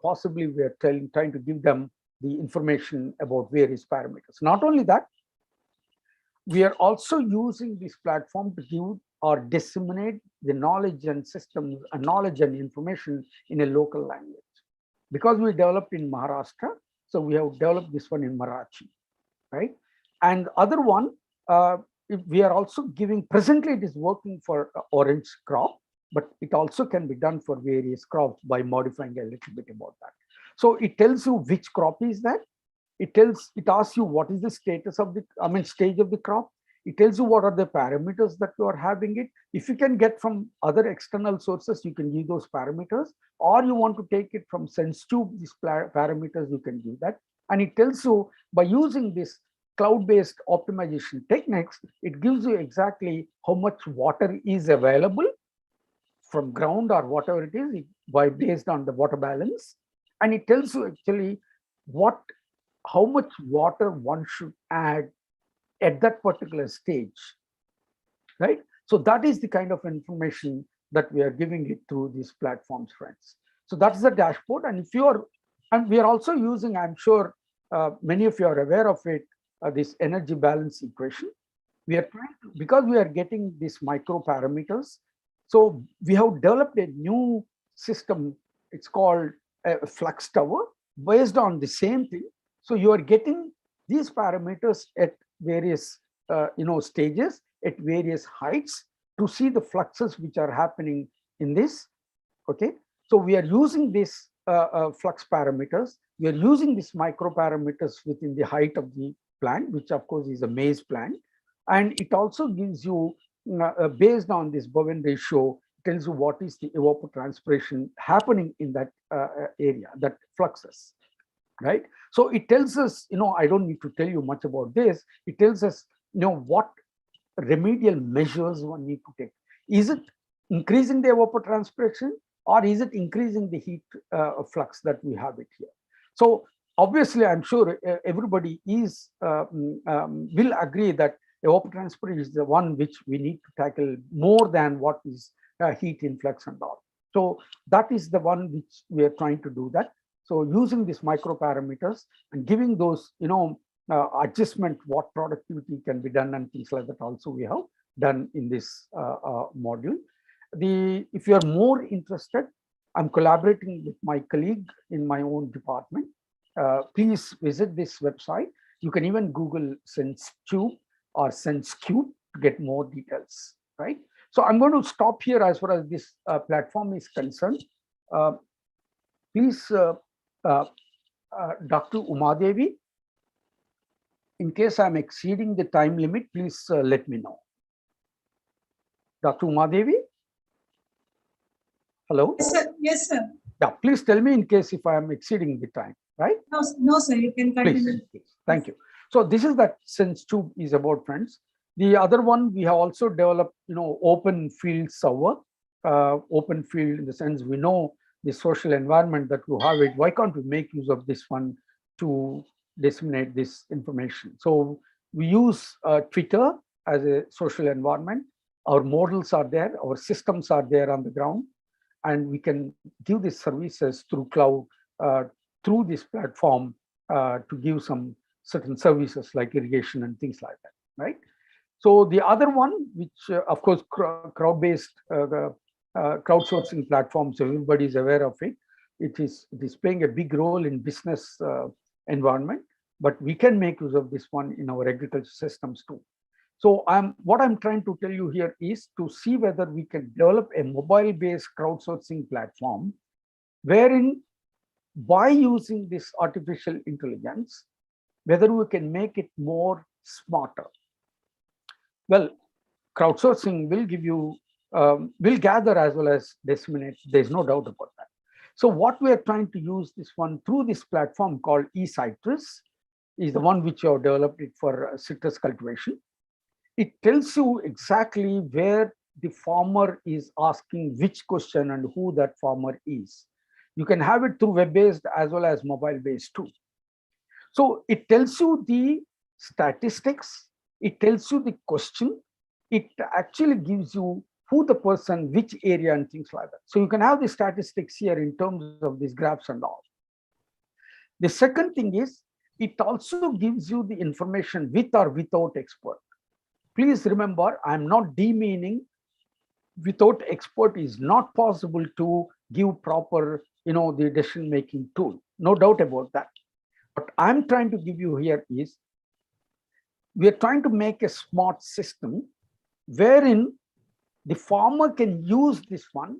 possibly we are trying to give them the information about various parameters. Not only that, we are also using this platform to give or disseminate the knowledge and systems and knowledge and information in a local language. Because we developed in Maharashtra, so we have developed this one in Marathi, right? And the other one, we are also giving, presently it is working for orange crop, but it also can be done for various crops by modifying a little bit about that. So it tells you which crop is that. It asks you what is the status of the, stage of the crop. It tells you what are the parameters that you are having it. If you can get from other external sources, you can give those parameters, or you want to take it from SenseQube, these parameters, you can give that. And it tells you by using this cloud-based optimization techniques, it gives you exactly how much water is available from ground or whatever it is based on the water balance. And it tells you actually how much water one should add at that particular stage, right? So that is the kind of information that we are giving it through these platforms, friends. So that's the dashboard. And we are also using, I'm sure many of you are aware of it, this energy balance equation. We are trying to, because we are getting these micro parameters. So we have developed a new system. It's called a flux tower based on the same thing. So you are getting these parameters at various stages, at various heights, to see the fluxes which are happening in this. Okay, so we are using this flux parameters. We are using these micro parameters within the height of the plant, which of course is a maize plant, and it also gives you based on this Bowen ratio, tells you what is the evapotranspiration happening in that area, that fluxes, right? So it tells us, I don't need to tell you much about this. It tells us, what remedial measures one need to take. Is it increasing the evapotranspiration, or is it increasing the heat flux that we have it here? So obviously, I'm sure everybody is will agree that evapotranspiration is the one which we need to tackle more than what is heat influx and all. So that is the one which we are trying to do that. So using these micro parameters and giving those, adjustment, what productivity can be done and things like that also we have done in this module. If you are more interested, I'm collaborating with my colleague in my own department. please visit this website. You can even Google SenseQube or SenseQube to get more details, right? So I'm going to stop here as far as this platform is concerned. Please, Dr. Umadevi, in case I'm exceeding the time limit, please let me know. Dr. Umadevi? Hello? Yes, sir. Yes, sir. Yeah, please tell me in case if I am exceeding the time, right? No, no, sir. You can continue. Please. Thank you. So this is that SenseQube is about, friends. The other one, we have also developed, open field server. Open field in the sense we know the social environment that you have it. Why can't we make use of this one to disseminate this information? So we use Twitter as a social environment. Our models are there, our systems are there on the ground, and we can give these services through cloud, through this platform to give some certain services like irrigation and things like that, right? So the other one, which of course, crowd-based crowdsourcing platforms, everybody is aware of it. It is playing a big role in business environment, but we can make use of this one in our agriculture systems too. So what I'm trying to tell you here is to see whether we can develop a mobile-based crowdsourcing platform, wherein by using this artificial intelligence, whether we can make it more smarter. Well, crowdsourcing will give you, will gather as well as disseminate. There's no doubt about that. So what we are trying to use this one through this platform called eCitrus is the one which you have developed it for citrus cultivation. It tells you exactly where the farmer is asking which question and who that farmer is. You can have it through web-based as well as mobile-based too. So it tells you the statistics, it tells you the question, it actually gives you who the person, which area and things like that. So you can have the statistics here in terms of these graphs and all. The second thing is, it also gives you the information with or without expert. Please remember, I'm not demeaning without expert is not possible to give proper, the decision-making tool. No doubt about that. What I'm trying to give you here is, we are trying to make a smart system wherein the farmer can use this one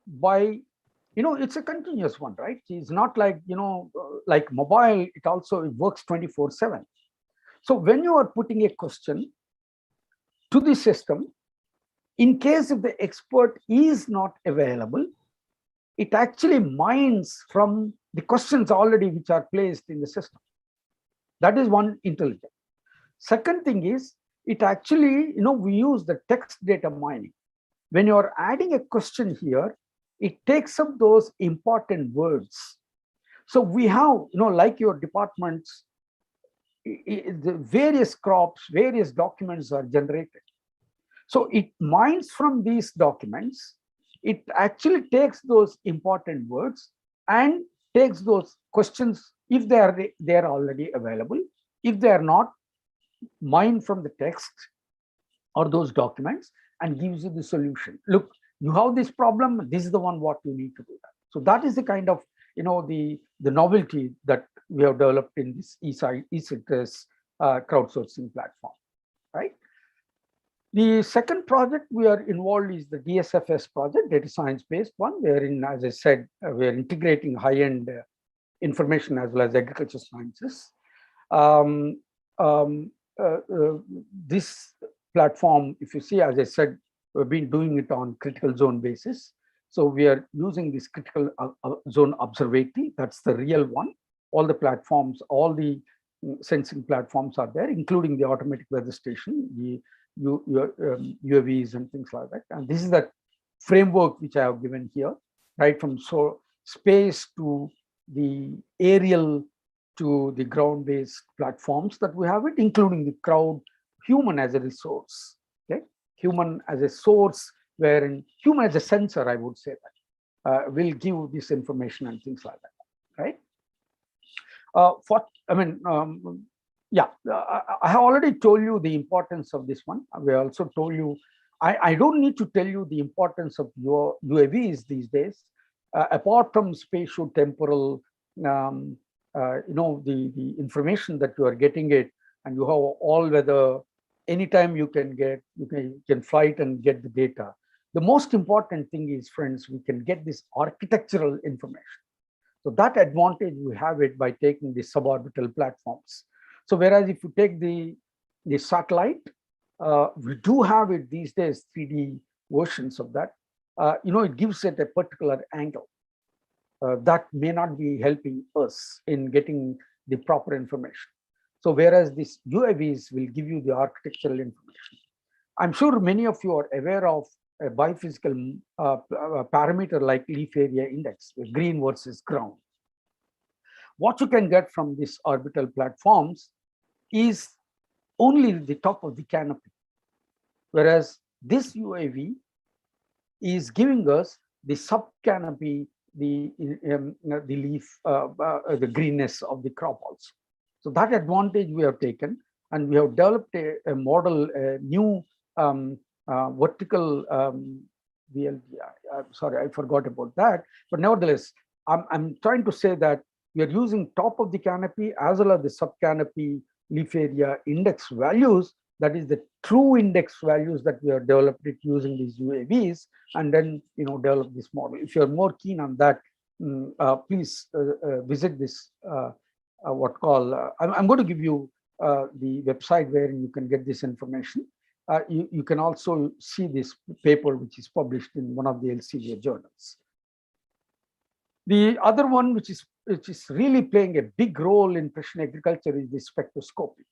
by, it's a continuous one, right? It's not like, like mobile, it also works 24/7. So when you are putting a question to the system, in case if the expert is not available, it actually mines from the questions already which are placed in the system. That is one intelligence. Second thing is, it actually, we use the text data mining. When you're adding a question here, it takes up those important words. So we have, like your departments, the various crops, various documents are generated. So it mines from these documents, it actually takes those important words and takes those questions if they are already available. If they are not, mine from the text or those documents and gives you the solution. Look, you have this problem, this is the one what you need to do that. So that is the kind of, the novelty that we have developed in this eCitrus crowdsourcing platform, right? The second project we are involved is the DSFS project, data science-based one, wherein, as I said, we are integrating high-end information as well as agriculture sciences. This platform, if you see, as I said, we've been doing it on critical zone basis. So we are using this critical zone observatory. That's the real one. All the platforms, all the sensing platforms are there, including the automatic weather station, the UAVs and things like that. And this is that framework which I have given here, right from space to the aerial to the ground-based platforms that we have it, including the crowd, human as a resource, okay? Human as a source, wherein human as a sensor, I would say that, will give this information and things like that, right? I have already told you the importance of this one. We also told you, I don't need to tell you the importance of your UAVs these days, apart from spatio-temporal the information that you are getting it, and you have all weather, anytime you can fly it and get the data. The most important thing is, friends, we can get this architectural information. So that advantage we have it by taking the suborbital platforms. So whereas if you take the satellite, we do have it these days, 3D versions of that. It gives it a particular angle that may not be helping us in getting the proper information. So whereas these UAVs will give you the architectural information. I'm sure many of you are aware of a biophysical parameter like leaf area index, green versus ground. What you can get from these orbital platforms is only the top of the canopy, whereas this UAV is giving us the sub-canopy, the leaf, the greenness of the crop also. So that advantage we have taken, and we have developed a model, a new vertical VLG. I'm sorry, I forgot about that. But nevertheless, I'm trying to say that we are using top of the canopy as well as the sub-canopy leaf area index values. That is the true index values that we have developed it using these UAVs, and then develop this model. If you're more keen on that, please visit this I'm going to give you the website where you can get this information. You can also see this paper, which is published in one of the Elsevier journals. The other one, which is really playing a big role in precision agriculture, is the spectroscopy,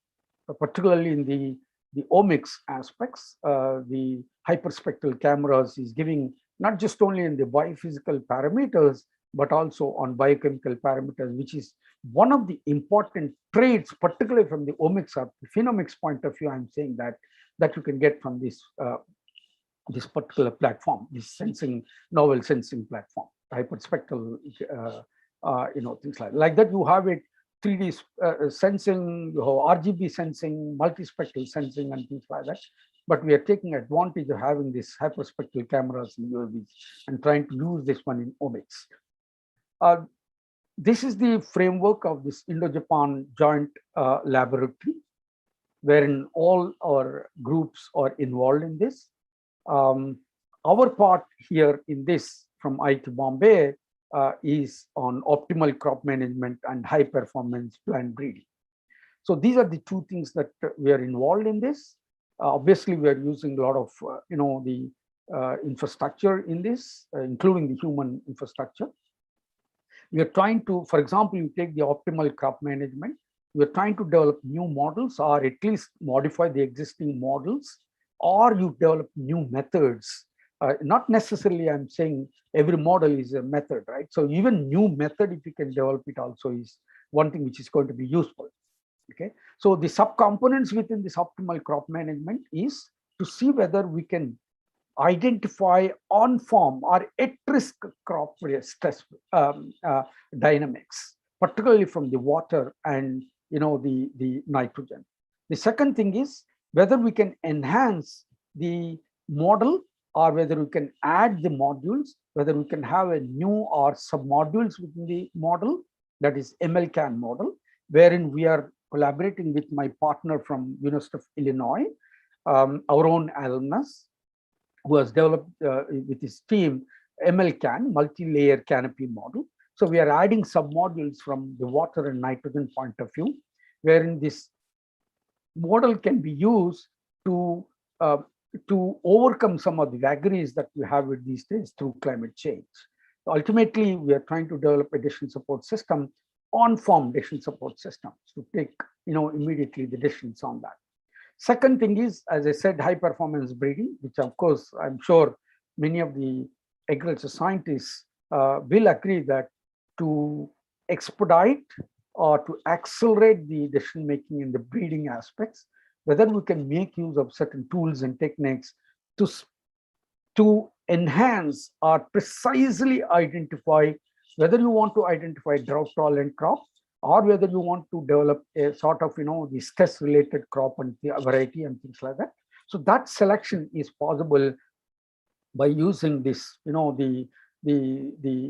particularly in the omics aspects. The hyperspectral cameras is giving not just only in the biophysical parameters, but also on biochemical parameters, which is one of the important traits, particularly from the omics or the phenomics point of view. I'm saying that you can get from this this particular platform, this novel sensing platform, hyperspectral, things like that. You have it 3D sensing, you have RGB sensing, multispectral sensing, and things like that. But we are taking advantage of having these hyperspectral cameras in UAVs and trying to use this one in omics. This is the framework of this Indo-Japan joint laboratory, wherein all our groups are involved in this. Our part here in this from IIT Bombay is on optimal crop management and high performance plant breeding. So these are the two things that we are involved in this. Obviously, we are using a lot of the infrastructure in this, including the human infrastructure. We are trying to, for example, you take the optimal crop management. We are trying to develop new models, or at least modify the existing models, or you develop new methods. Not necessarily, I'm saying every model is a method, right? So even new method, if you can develop it, also is one thing which is going to be useful. Okay, so the subcomponents within this optimal crop management is to see whether we can identify on-farm or at-risk crop stress dynamics, particularly from the water and the nitrogen. The second thing is whether we can enhance the model, or whether we can add the modules, whether we can have a new or sub-modules within the model, that is MLCAN model, wherein we are collaborating with my partner from University of Illinois, our own alumnus, who has developed with his team MLCAN, multi-layer canopy model. So we are adding sub-modules from the water and nitrogen point of view, wherein this model can be used to overcome some of the vagaries that we have with these days through climate change. So ultimately, we are trying to develop a decision support system, on-farm decision support systems, to take immediately the decisions on that. Second thing is, as I said, high performance breeding, which of course I'm sure many of the agriculture scientists will agree that to expedite or to accelerate the decision making in the breeding aspects, whether we can make use of certain tools and techniques to enhance or precisely identify whether you want to identify drought tolerant crop, or whether you want to develop a sort of the stress related crop and the variety and things like that. So that selection is possible by using this the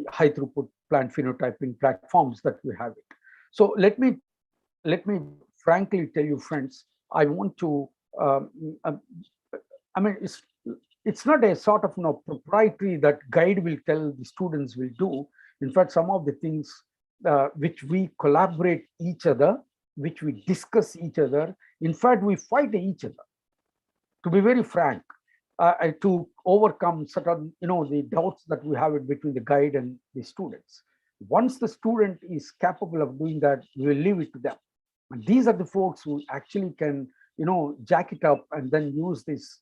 high throughput plant phenotyping platforms that we have it. So let me frankly tell you, friends, I want to, I mean, it's not a sort of proprietary that guide will tell the students will do. In fact, some of the things which we collaborate each other, which we discuss each other, in fact, we fight each other, to be very frank, to overcome certain, the doubts that we have between the guide and the students. Once the student is capable of doing that, we will leave it to them. And these are the folks who actually can, jack it up and then use these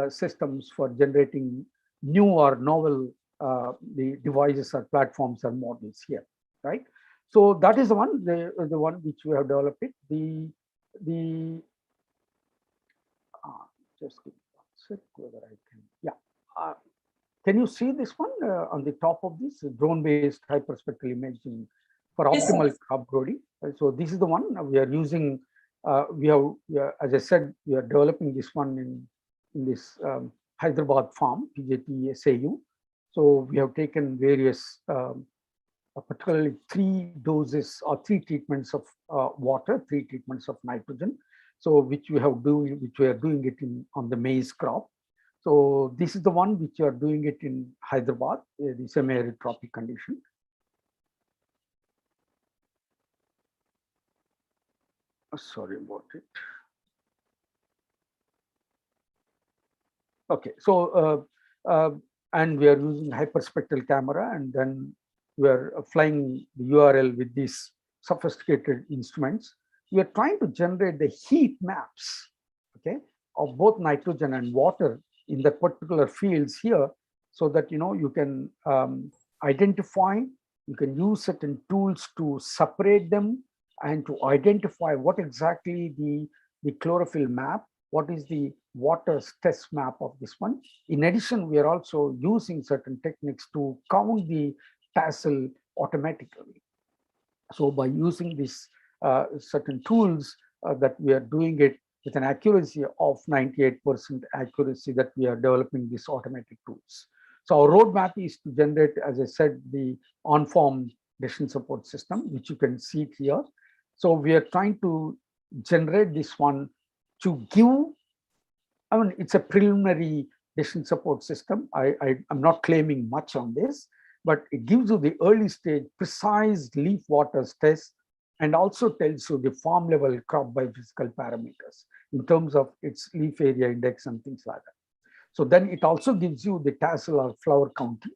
systems for generating new or novel the devices or platforms or models here, right? So that is the one, the one which we have developed it. Just give me one sec, whether I can, yeah. Can you see this one on the top of this drone-based hyperspectral imaging for optimal crop growing? So this is the one we are using. We have, as I said, we are developing this one in this Hyderabad farm, PJT SAU. So we have taken various, particularly 3 doses or 3 treatments of water, 3 treatments of nitrogen. So which we are doing it on the maize crop. So this is the one which you are doing it in Hyderabad, the semi-arid tropic condition. Sorry about it. Okay, so and we are using hyperspectral camera, and then we are flying the URL with these sophisticated instruments. We are trying to generate the heat maps, okay, of both nitrogen and water in the particular fields here, so that you can identify, you can use certain tools to separate them and to identify what exactly the chlorophyll map, what is the water stress map of this one. In addition, we are also using certain techniques to count the tassel automatically. So by using these certain tools that we are doing it with an accuracy of 98% accuracy, that we are developing these automatic tools. So our roadmap is to generate, as I said, the on-farm decision support system, which you can see here. So we are trying to generate this one to give, I mean, it's a preliminary decision support system. I'm not claiming much on this, but it gives you the early stage precise leaf water stress, and also tells you the farm level crop biophysical parameters in terms of its leaf area index and things like that. So then it also gives you the tassel or flower counting,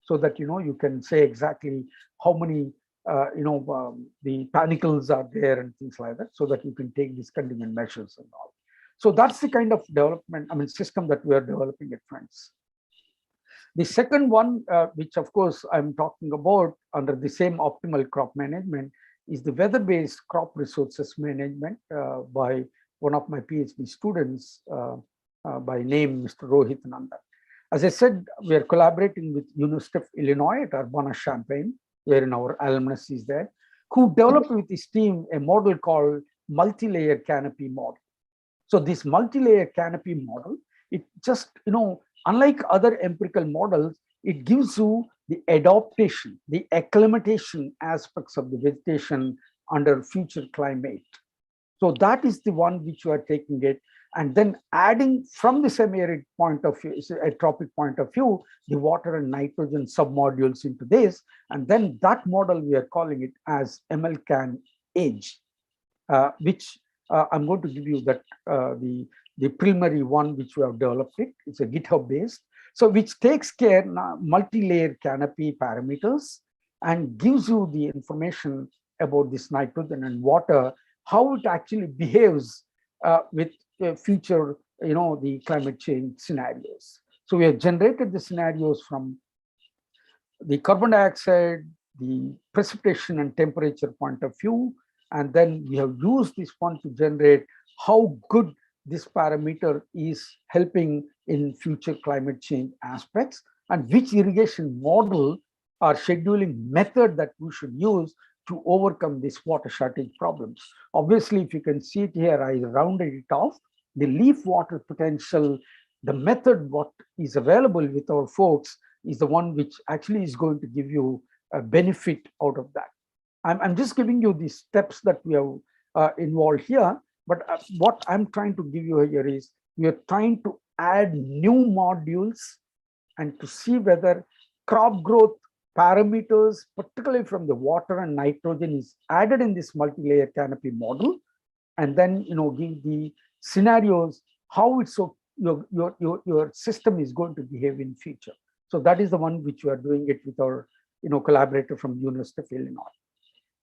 so that you can say exactly how many the panicles are there and things like that, so that you can take these contingent measures and all. So that's the kind of development, I mean, system that we are developing at friends. The second one, which of course I'm talking about under the same optimal crop management, is the weather-based crop resources management by one of my PhD students by name Mr. Rohit Nandan. As I said, we are collaborating with University of Illinois at Urbana-Champaign, wherein our alumnus is there, who developed with his team a model called multi-layer canopy model. So this multi-layer canopy model, it just, unlike other empirical models, it gives you the adaptation, the acclimatation aspects of the vegetation under future climate. So that is the one which you are taking it, and then adding from the semi-arid point of view, a tropic point of view, the water and nitrogen submodules into this, and then that model we are calling it as MLCAN Edge, which I'm going to give you that the preliminary one which we have developed it. It's a GitHub based. So which takes care multi-layer canopy parameters and gives you the information about this nitrogen and water, how it actually behaves with future, the climate change scenarios. So we have generated the scenarios from the carbon dioxide, the precipitation and temperature point of view, and then we have used this one to generate how good this parameter is helping in future climate change aspects, and which irrigation model or scheduling method that we should use to overcome this water shortage problems. Obviously, if you can see it here, I rounded it off. The leaf water potential, the method what is available with our folks is the one which actually is going to give you a benefit out of that. I'm just giving you the steps that we have involved here. But what I'm trying to give you here is we are trying to add new modules and to see whether crop growth parameters, particularly from the water and nitrogen, is added in this multi-layer canopy model, and then give the scenarios how it's so your system is going to behave in future. So that is the one which we are doing it with our collaborator from University of Illinois.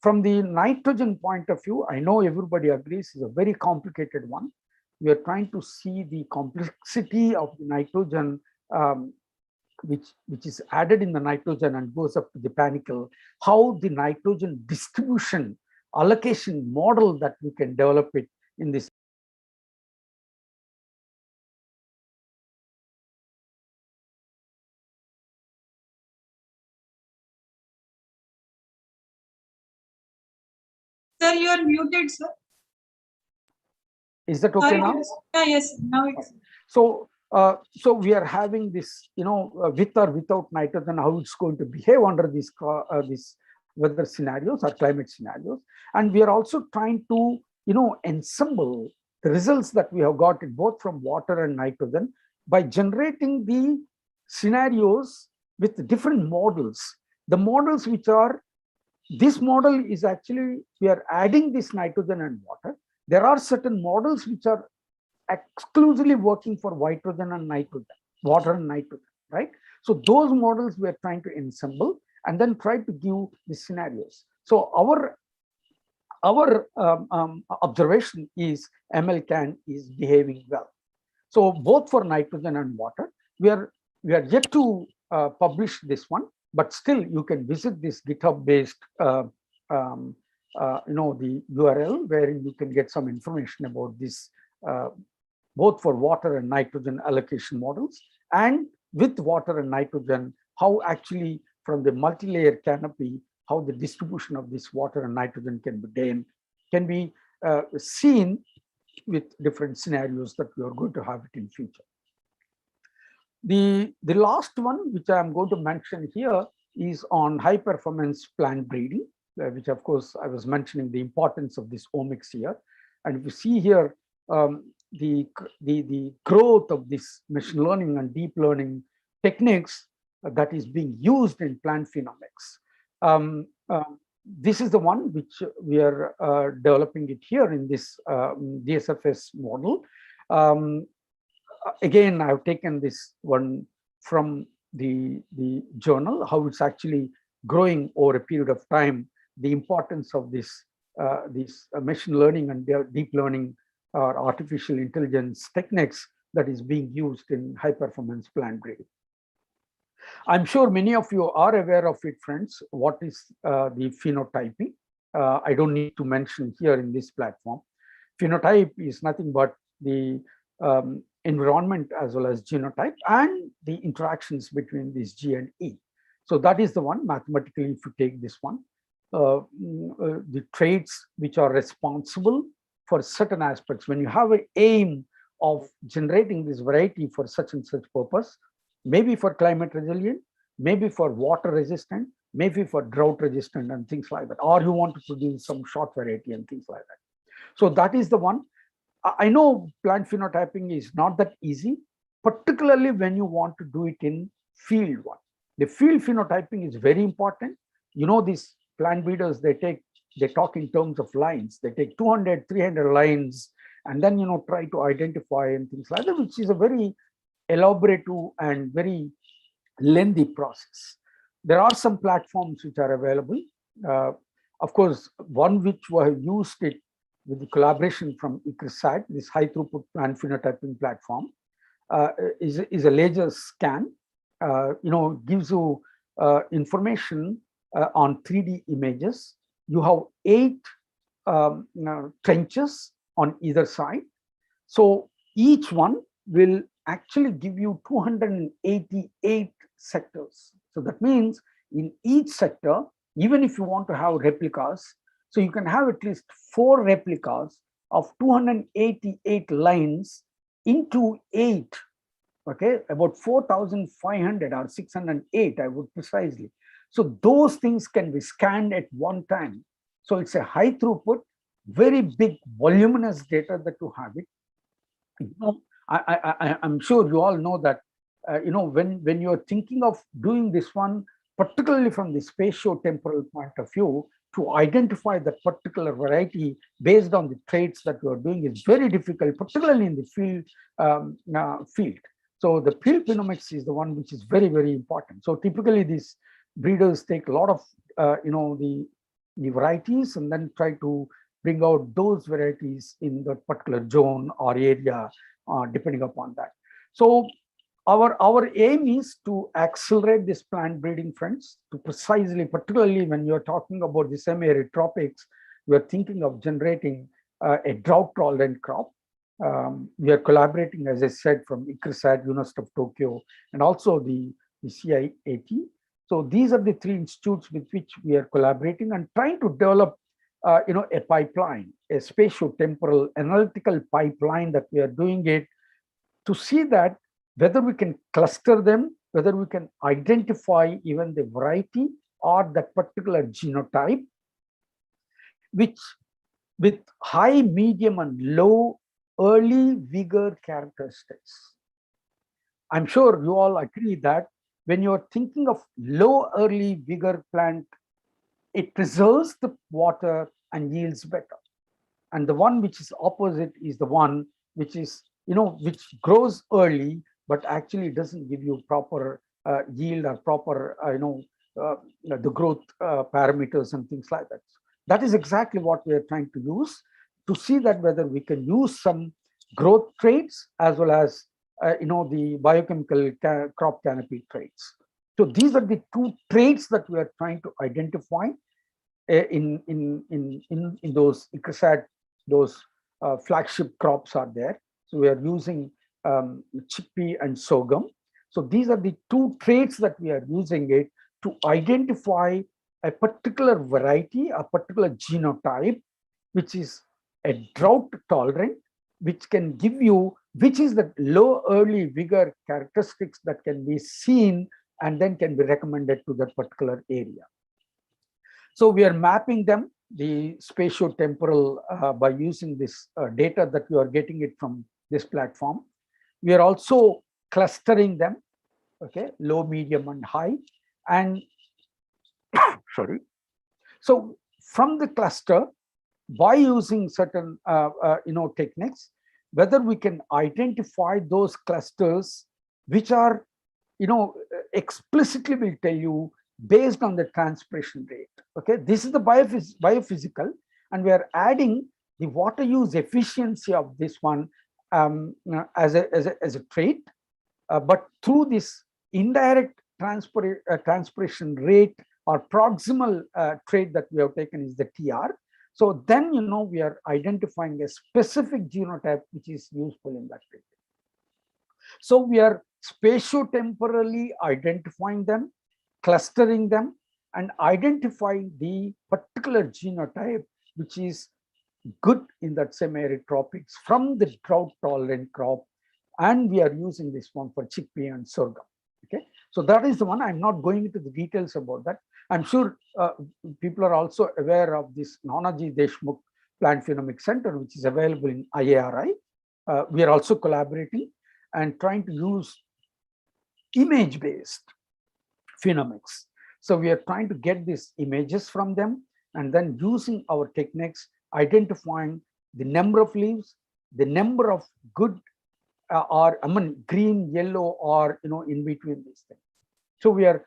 From the nitrogen point of view, I know everybody agrees is a very complicated one. We are trying to see the complexity of the nitrogen, which is added in the nitrogen and goes up to the panicle, how the nitrogen distribution allocation model that we can develop it in this. Sir, you are muted, sir. Is that okay now? Yes, now it's. So, so we are having this, with or without nitrogen, how it's going to behave under these weather scenarios or climate scenarios. And we are also trying to, ensemble the results that we have got it both from water and nitrogen by generating the scenarios with different models. The models which are, this model is actually, we are adding this nitrogen and water. There are certain models which are exclusively working for nitrogen and nitrogen, water and nitrogen, right? So those models we are trying to ensemble and then try to give the scenarios. So our observation is MLCAN is behaving well. So both for nitrogen and water, we are yet to publish this one, but still you can visit this GitHub-based the URL where you can get some information about this, both for water and nitrogen allocation models, and with water and nitrogen, how actually from the multi-layer canopy, how the distribution of this water and nitrogen can be seen with different scenarios that we are going to have it in future. The last one, which I'm going to mention here, is on high performance plant breeding, which of course I was mentioning the importance of this omics here. And if you see here, the growth of this machine learning and deep learning techniques that is being used in plant phenomics. This is the one which we are developing it here in this DSFS model. Again, I've taken this one from the journal, how it's actually growing over a period of time, the importance of this machine learning and deep learning or artificial intelligence techniques that is being used in high performance plant breeding. I'm sure many of you are aware of it, friends. What is the phenotyping? I don't need to mention here in this platform. Phenotype is nothing but the environment as well as genotype and the interactions between this G and E. So that is the one mathematically, if you take this one, the traits which are responsible for certain aspects. When you have an aim of generating this variety for such and such purpose, maybe for climate resilient, maybe for water resistant, maybe for drought resistant and things like that, or you want to produce some short variety and things like that. So that is the one. I know plant phenotyping is not that easy, particularly when you want to do it in field one. The field phenotyping is very important. These plant breeders, they talk in terms of lines. They take 200, 300 lines and then, try to identify and things like that, which is a very elaborative and very lengthy process. There are some platforms which are available. Of course, one which we have used it with the collaboration from ICRISAT, this high throughput plant phenotyping platform, is a laser scan. Gives you information on 3D images. You have 8 trenches on either side. So each one will actually give you 288 sectors. So that means in each sector, even if you want to have replicas, so you can have at least 4 replicas of 288 lines into 8, okay, about 4,500 or 608, I would precisely. So those things can be scanned at one time So it's a high throughput, very big voluminous data that you have it. You know, I'm sure you all know that, you know, when you're thinking of doing this one, particularly from the spatio-temporal point of view, to identify that particular variety based on the traits that you are doing is very difficult, particularly in the field. So the field phenomics is the one which is very, very important. So typically these breeders take a lot of, you know, the varieties and then try to bring out those varieties in that particular zone or area, depending upon that. So our aim is to accelerate this plant breeding, friends, to precisely, particularly when you're talking about the semi-arid tropics, we're thinking of generating a drought-tolerant crop. We are collaborating, as I said, from ICRISAT, University of Tokyo, and also the CIAT. So these are the three institutes with which we are collaborating and trying to develop, you know, a pipeline, a spatio-temporal analytical pipeline that we are doing it to see that whether we can cluster them, whether we can identify even the variety or that particular genotype, which with high, medium, and low early vigor characteristics. I'm sure you all agree that when you're thinking of low early vigor plant, it preserves the water and yields better. And the one which is opposite is the one which is, you know, which grows early, but actually doesn't give you proper yield or proper, you know, the growth parameters and things like that. That is exactly what we are trying to use to see that whether we can use some growth traits as well as, you know, the biochemical crop canopy traits. So these are the two traits that we are trying to identify in those ICRISAT, those flagship crops are there. So we are using chickpea and sorghum. So these are the two traits that we are using it to identify a particular variety, a particular genotype, which is a drought tolerant, which can give you, which is the low early vigor characteristics that can be seen and then can be recommended to that particular area. So we are mapping them, the spatio-temporal, by using this data that we are getting it from this platform. We are also clustering them, okay, low, medium, and high. And sorry. So from the cluster, by using certain you know, techniques, whether we can identify those clusters which are, you know, explicitly will tell you based on the transpiration rate. Okay, this is the biophysical, and we are adding the water use efficiency of this one as a trait, but through this indirect transpiration rate or proximal trait that we have taken is the TR. So then, you know, we are identifying a specific genotype which is useful in that trait. So we are spatio-temporally identifying them, clustering them, and identifying the particular genotype which is good in that semi-arid tropics from the drought-tolerant crop. And we are using this one for chickpea and sorghum. Okay, so that is the one. I'm not going into the details about that. I'm sure people are also aware of this Nanaji Deshmukh Plant Phenomic Center, which is available in IARI. We are also collaborating and trying to use image-based phenomics. So we are trying to get these images from them and then using our techniques, identifying the number of leaves, the number of good or I mean green, yellow, or, you know, in between these things. So we are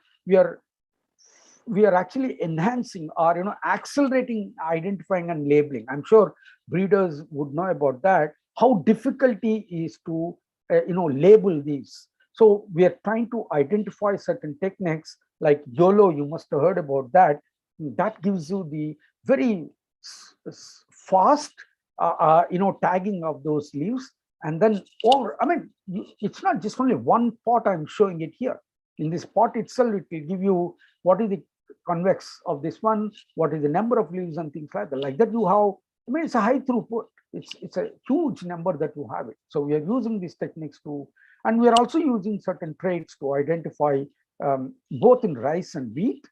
actually enhancing or, you know, accelerating identifying and labeling. I'm sure breeders would know about that, how difficult it is to you know, label these. So we are trying to identify certain techniques like YOLO. You must have heard about that. That gives you the very fast you know, tagging of those leaves. And then, or I mean, it's not just only one pot. I'm showing it here. In this pot itself, it will give you what is the convex of this one, what is the number of leaves and things like that. Like that you have, I mean, it's a high throughput. It's a huge number that you have it. So we are using these techniques to, and we are also using certain traits to identify both in rice and wheat,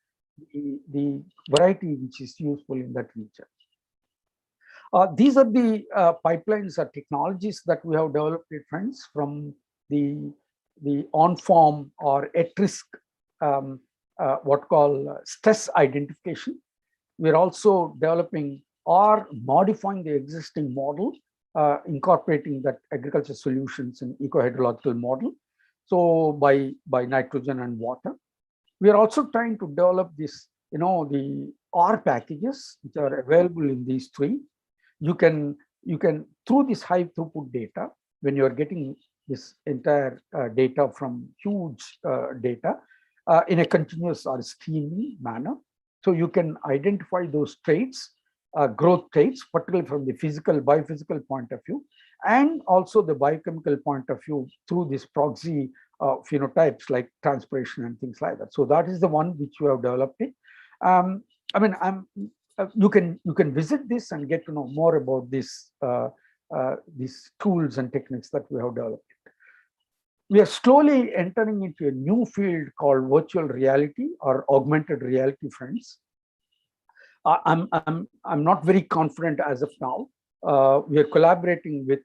the variety which is useful in that region. These are the pipelines or technologies that we have developed, friends, from the on-farm or at-risk what call stress identification. We're also developing or modifying the existing model, incorporating that agriculture solutions in eco-hydrological model. So by nitrogen and water. We are also trying to develop this, the R packages which are available in these three. You can through this high throughput data, when you are getting this entire data from huge data in a continuous or streaming manner, so you can identify those traits, growth traits, particularly from the physical, biophysical point of view, and also the biochemical point of view through this proxy phenotypes like transpiration and things like that. So that is the one which we have developed it. I mean, you can visit this and get to know more about this these tools and techniques that we have developed. We are slowly entering into a new field called virtual reality or augmented reality, friends. I'm not very confident as of now. We are collaborating with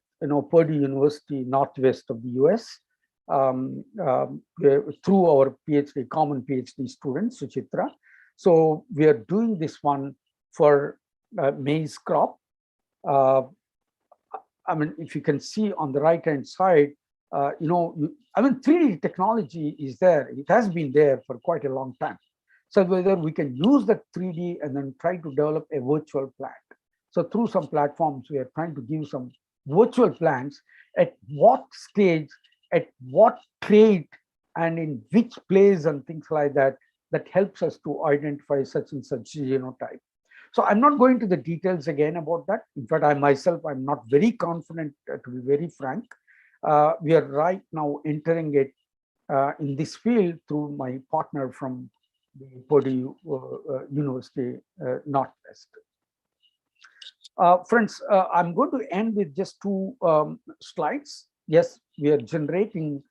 Purdue University, northwest of the US, through our PhD, common PhD student, Suchitra. So we are doing this one for maize crop. I mean, if you can see on the right-hand side, I mean, 3D technology is there. It has been there for quite a long time. So whether we can use that 3D and then try to develop a virtual plant. So through some platforms, we are trying to give some virtual plants at what stage, at what trait, and in which place and things like that, that helps us to identify such and such genotype. So I'm not going to the details again about that. In fact, I myself, I'm not very confident, to be very frank. We are right now entering it in this field through my partner from the Purdue University Northwest. Friends, I'm going to end with just two slides. Yes, we are generating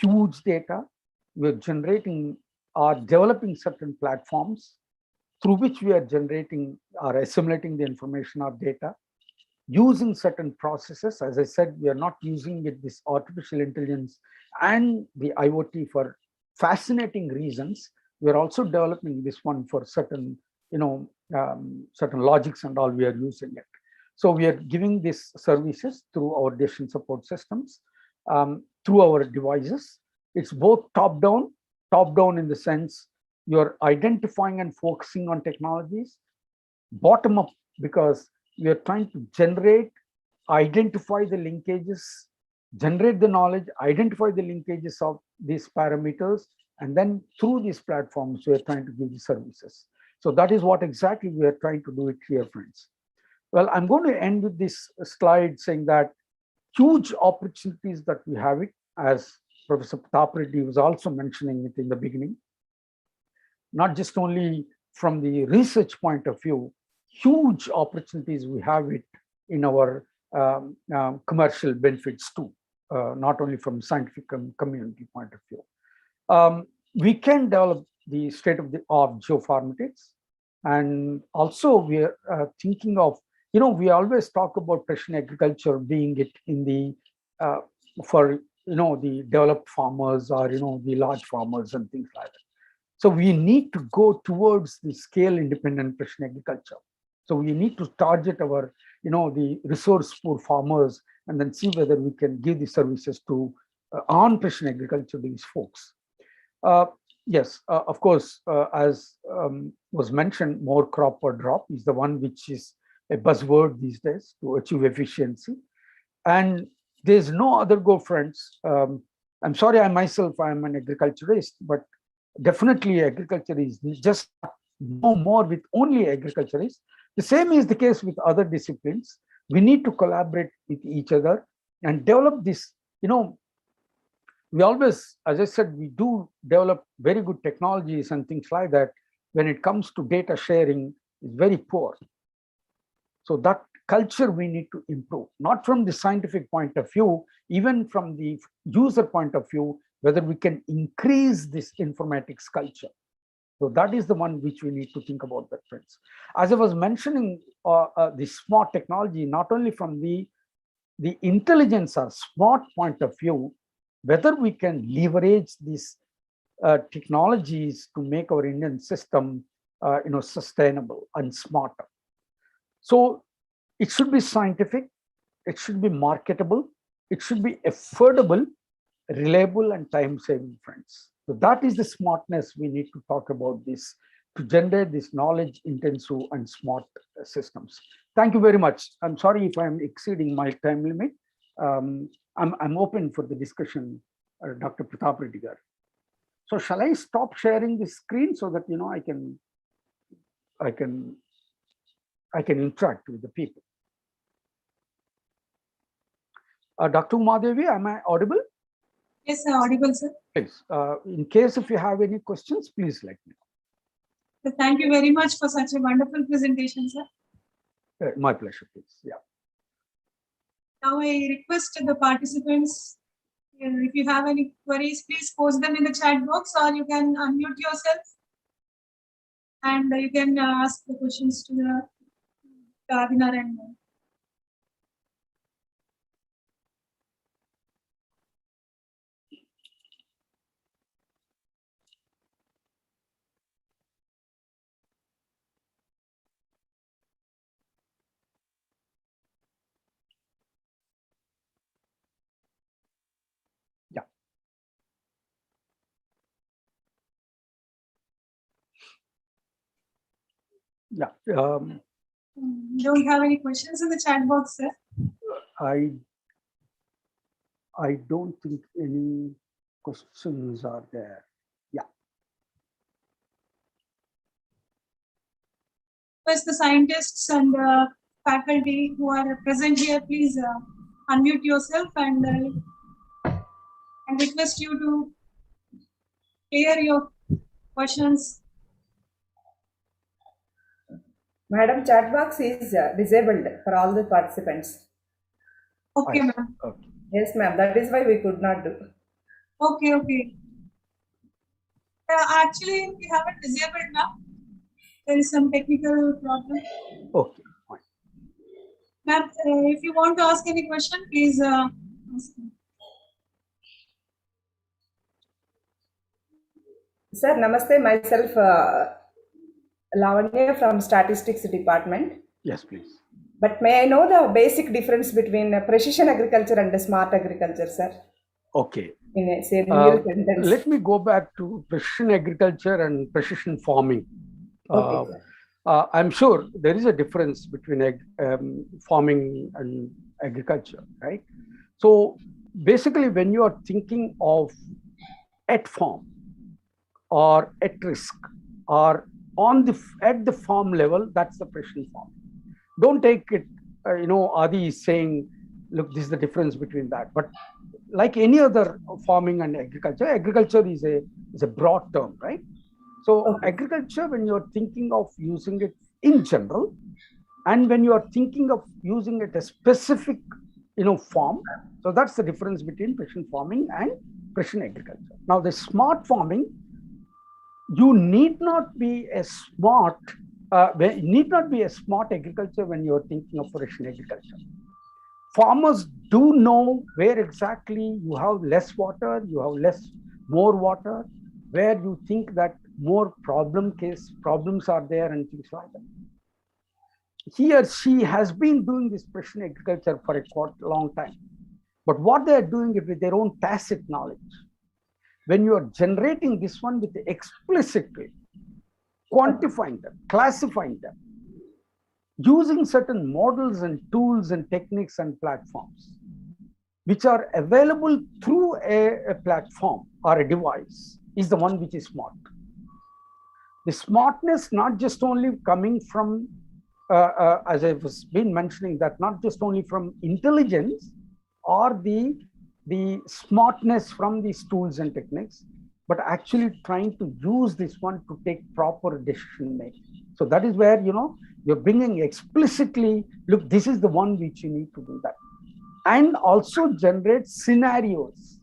huge data. We're generating or developing certain platforms through which we are generating or assimilating the information or data using certain processes. As I said, we are not using it, this artificial intelligence and the IoT for fascinating reasons. We are also developing this one for certain, certain logics and all we are using it. So we are giving these services through our decision support systems, through our devices. It's both top-down in the sense you're identifying and focusing on technologies, bottom-up because we are trying to generate, identify the linkages, generate the knowledge, identify the linkages of these parameters, and then through these platforms, we are trying to give the services. So that is what exactly we are trying to do it here, friends. Well, I'm going to end with this slide saying that huge opportunities that we have it, as Professor Pratap was also mentioning it in the beginning, not just only from the research point of view, huge opportunities we have it in our commercial benefits too, not only from scientific community point of view. We can develop the state-of-the-art geoinformatics, and also we are thinking of, we always talk about precision agriculture being it in the for the developed farmers or the large farmers and things like that. So we need to go towards the scale independent precision agriculture. So we need to target our the resource poor farmers and then see whether we can give the services to on precision agriculture to these folks. Yes, of course, as was mentioned, more crop per drop is the one which is a buzzword these days to achieve efficiency. And there's no other go, friends. I'm sorry, I myself, I'm an agriculturist, but definitely agriculture is just no more with only agriculturists. The same is the case with other disciplines. We need to collaborate with each other and develop this, we always, as I said, we do develop very good technologies and things like that. When it comes to data sharing, is very poor. So that culture we need to improve, not from the scientific point of view, even from the user point of view, whether we can increase this informatics culture. So that is the one which we need to think about that, friends. As I was mentioning, the smart technology, not only from the intelligence or smart point of view, whether we can leverage these technologies to make our Indian system sustainable and smarter. So it should be scientific, it should be marketable, it should be affordable, reliable, and time-saving, friends. So that is the smartness we need to talk about this, to generate this knowledge intensive and smart systems. Thank you very much. I'm sorry if I'm exceeding my time limit. I'm open for the discussion, Dr. Pratap Reddy garu. So shall I stop sharing the screen so that I can interact with the people? Dr. Umadevi, am I audible? Yes, sir, audible, sir. Please, in case if you have any questions, please let me So thank you very much for such a wonderful presentation, sir. know. My pleasure, please. Yeah. Now I request the participants, if you have any queries, please post them in the chat box, or you can unmute yourself and you can ask the questions to the webinar and Yeah. don't have any questions in the chat box, sir? I don't think any questions are there. Yeah. First, the scientists and faculty who are present here, please unmute yourself and request you to clear your questions. Madam, chat box is disabled for all the participants. Okay, ma'am. Okay. Yes, ma'am. That is why we could not do. Okay, okay. Actually, we have it disabled now. There is some technical problem. Okay, fine. Ma'am, if you want to ask any question, please ask me. Sir, namaste. Myself, Lavanya from Statistics Department. Yes, please. But may I know the basic difference between precision agriculture and smart agriculture, sir? Okay. In a single sentence. Let me go back to precision agriculture and precision farming. Okay, sir. I'm sure there is a difference between farming and agriculture, right? So basically, when you are thinking of at farm or at risk or at the farm level, that's the precision farming. Don't take it, Adi is saying, look, this is the difference between that. But like any other farming and agriculture is a broad term, right? So Okay. agriculture, when you're thinking of using it in general, and when you are thinking of using it a specific, farm, so that's the difference between precision farming and precision agriculture. Now, the smart farming, you need not be a smart agriculture when you're thinking of precision agriculture. Farmers do know where exactly you have less water, you have more water, where you think that more problems are there and things like that. He or she has been doing this precision agriculture for a quite long time. But what they are doing it with their own tacit knowledge. When you are generating this one with explicitly quantifying them, classifying them, using certain models and tools and techniques and platforms, which are available through a platform or a device, is the one which is smart. The smartness not just only coming from, as I was been mentioning, that not just only from intelligence or the smartness from these tools and techniques, but actually trying to use this one to take proper decision making. So that is where, you're bringing explicitly, look, this is the one which you need to do that. And also generate scenarios,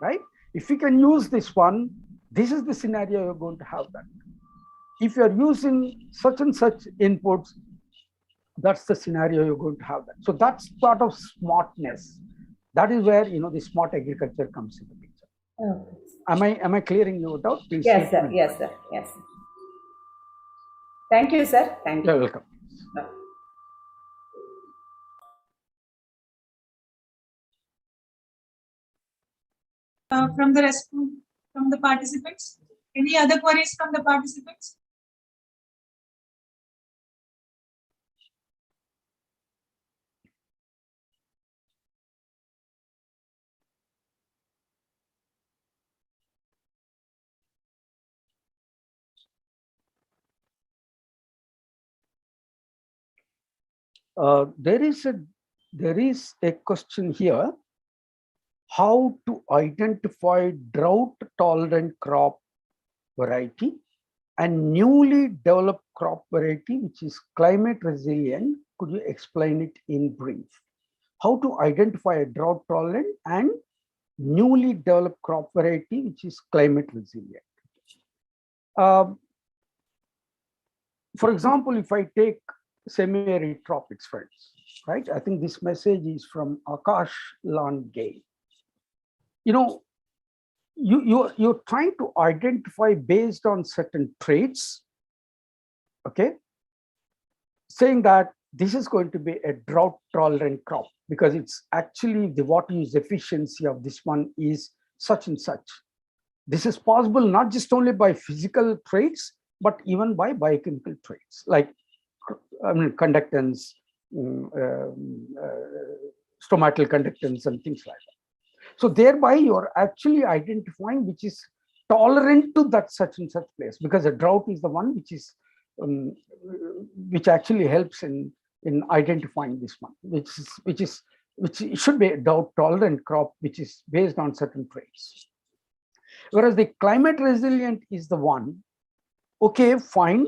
right? If you can use this one, this is the scenario you're going to have that. if you're using such and such inputs, that's the scenario you're going to have that. So that's part of smartness. That is where, the smart agriculture comes into the picture. Okay. Am I clearing you out? Please. Yes, sir. Yes, sir. Yes. Thank you, sir. Thank You're you. welcome. From the participants. Any other queries from the participants? There is a question here: how to identify drought-tolerant crop variety and newly developed crop variety which is climate resilient? Could you explain it in brief? How to identify a drought-tolerant and newly developed crop variety which is climate resilient? For example, if I take semi-arid tropics, friends, right? I think this message is from Akash Landgay. You're trying to identify based on certain traits, okay, saying that this is going to be a drought-tolerant crop because it's actually the water use efficiency of this one is such and such. This is possible not just only by physical traits, but even by biochemical traits like conductance, stomatal conductance, and things like that. So thereby you're actually identifying which is tolerant to that such and such place, because a drought is the one which is which actually helps in identifying this one, which should be a drought tolerant crop which is based on certain traits. Whereas the climate resilient is the one, okay, fine,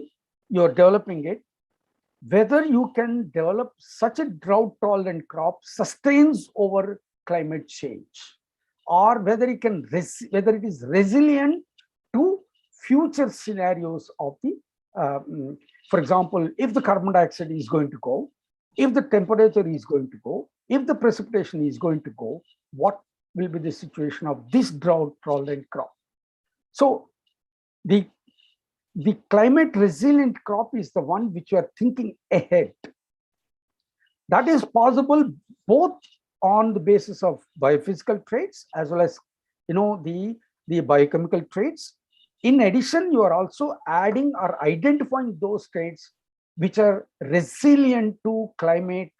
you're developing it. Whether you can develop such a drought-tolerant crop sustains over climate change, or whether it is resilient to future scenarios of the, for example, if the carbon dioxide is going to go, if the temperature is going to go, if the precipitation is going to go, what will be the situation of this drought-tolerant crop? So the climate resilient crop is the one which you are thinking ahead. That is possible both on the basis of biophysical traits as well as the biochemical traits. In addition, you are also adding or identifying those traits which are resilient to climate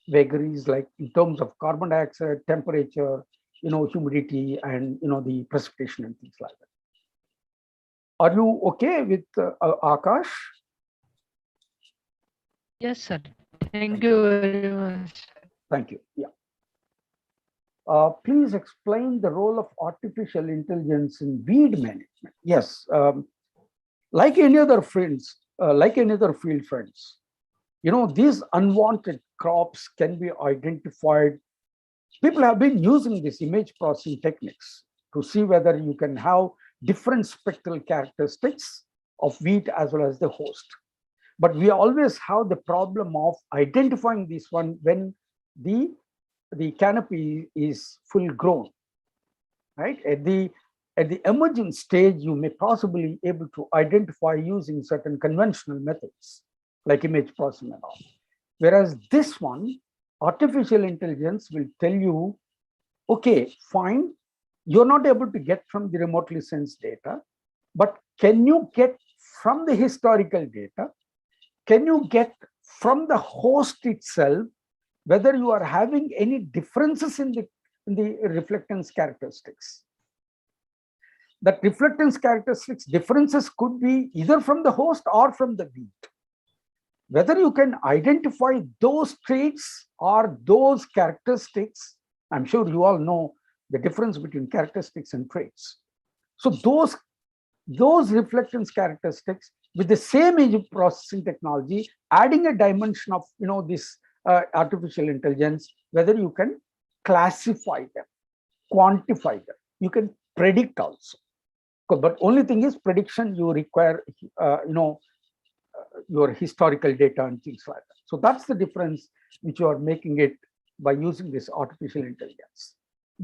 vagaries, like in terms of carbon dioxide, temperature, humidity, and the precipitation and things like that. Are you okay with Akash? Yes, sir. Thank you very much. Thank you. Yeah. Please explain the role of artificial intelligence in weed management. Yes. Like any other fields, friends, these unwanted crops can be identified. People have been using this image processing techniques to see whether you can have different spectral characteristics of wheat as well as the host. But we always have the problem of identifying this one when the canopy is full grown, right? At the emergent stage, you may possibly able to identify using certain conventional methods like image processing and all. Whereas this one, artificial intelligence will tell you, okay, fine, you're not able to get from the remotely sensed data, but can you get from the historical data? Can you get from the host itself whether you are having any differences in the reflectance characteristics? That reflectance characteristics differences could be either from the host or from the wheat. Whether you can identify those traits or those characteristics, I'm sure you all know the difference between characteristics and traits. So those reflectance characteristics with the same image processing technology, adding a dimension of this artificial intelligence, whether you can classify them, quantify them, you can predict also. But only thing is prediction, you require, your historical data and things like that. So that's the difference which you are making it by using this artificial intelligence.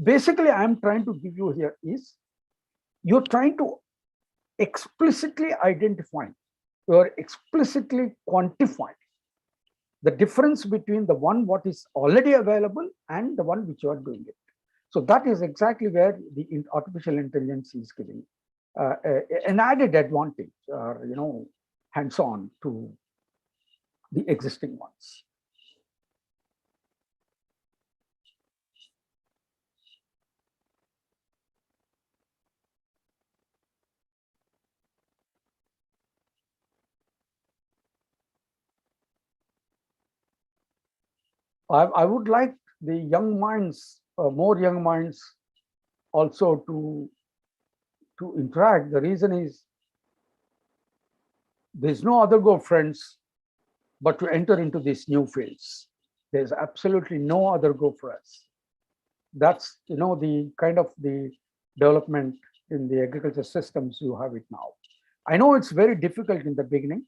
Basically, I'm trying to give you here is, you're trying to explicitly identify, you're explicitly quantifying the difference between the one what is already available and the one which you are doing it. So that is exactly where the artificial intelligence is giving an added advantage, hands-on to the existing ones. I would like the young minds, more young minds also to interact. The reason is, there's no other go, friends, but to enter into these new fields. There's absolutely no other go for us. That's, the kind of the development in the agriculture systems you have it now. I know it's very difficult in the beginning.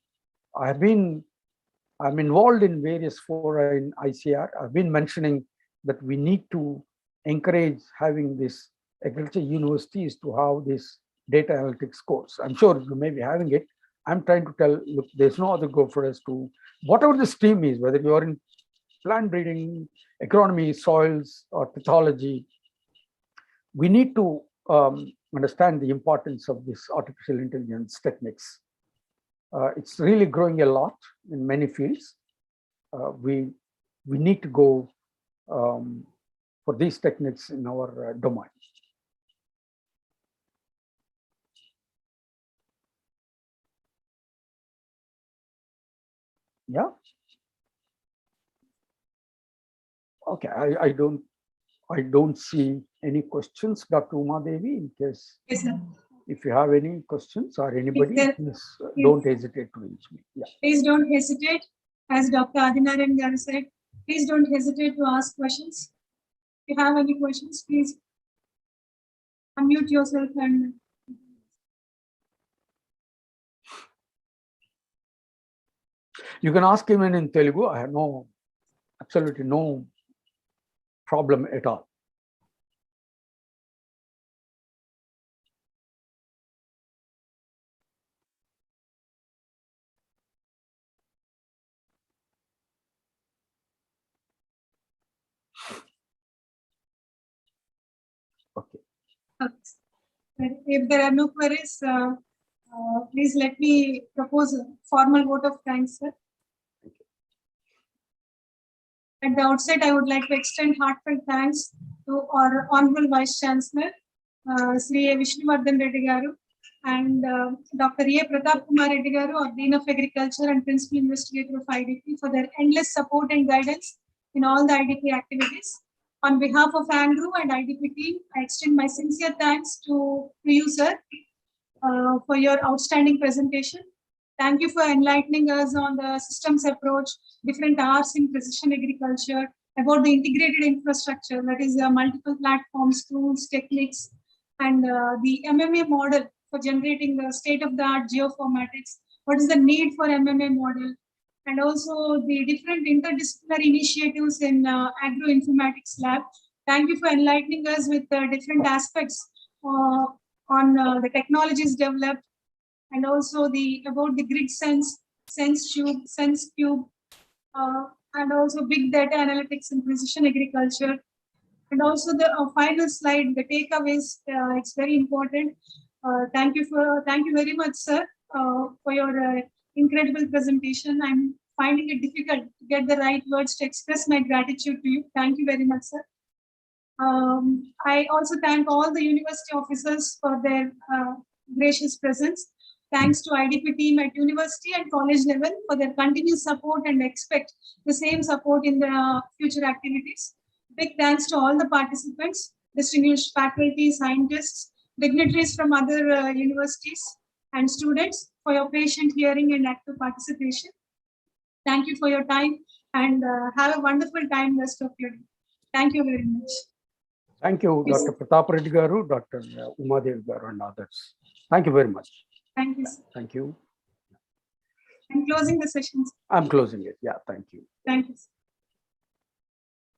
I'm involved in various fora in ICR. I've been mentioning that we need to encourage having this agriculture universities to have this data analytics course. I'm sure you may be having it. I'm trying to tell, look, there's no other go for us to, whatever the stream is, whether you're in plant breeding, agronomy, soils, or pathology, we need to understand the importance of this artificial intelligence techniques. It's really growing a lot in many fields. We need to go for these techniques in our domain. Yeah. Okay. I don't see any questions, Dr. Uma Devi. In case, Yes, sir. if you have any questions or anybody, please don't hesitate to reach me. Yeah. Please don't hesitate. As Dr. Adinarayan Garu said, please don't hesitate to ask questions. If you have any questions, please unmute yourself and you can ask him in Telugu. I have absolutely no problem at all. Okay. If there are no queries, please let me propose a formal vote of thanks, sir. At the outset, I would like to extend heartfelt thanks to our Honorable Vice Chancellor, Sri A. Vishnuvardhan Reddy Garu, and Dr. A. Pratap Kumar Reddy Garu, our Dean of Agriculture and Principal Investigator of IDP, for their endless support and guidance in all the IDP activities. On behalf of Andrew and IDP team, I extend my sincere thanks to you, sir, for your outstanding presentation. Thank you for enlightening us on the systems approach, different R's in precision agriculture, about the integrated infrastructure, that is multiple platforms, tools, techniques, and the MMA model for generating the state-of-the-art geoformatics. What is the need for MMA model? And also the different interdisciplinary initiatives in Agro-Informatics Lab. Thank you for enlightening us with different aspects on the technologies developed, and also about the grid SenseQube, and also big data analytics and precision agriculture. And also the final slide, the takeaways, it's very important. Thank you very much, sir, for your incredible presentation. I'm finding it difficult to get the right words to express my gratitude to you. Thank you very much, sir. I also thank all the university officers for their gracious presence. Thanks to IDP team at university and college level for their continuous support, and expect the same support in the future activities. Big thanks to all the participants, distinguished faculty, scientists, dignitaries from other universities, and students for your patient hearing and active participation. Thank you for your time, and have a wonderful time rest of your day. Thank you very much. Thank you, Dr. Pratap Reddy Garu, Dr. Uma Devi Garu, and others. Thank you very much. Thank you, sir. Thank you. I'm closing the session. I'm closing it. Yeah, thank you. Thank you, sir.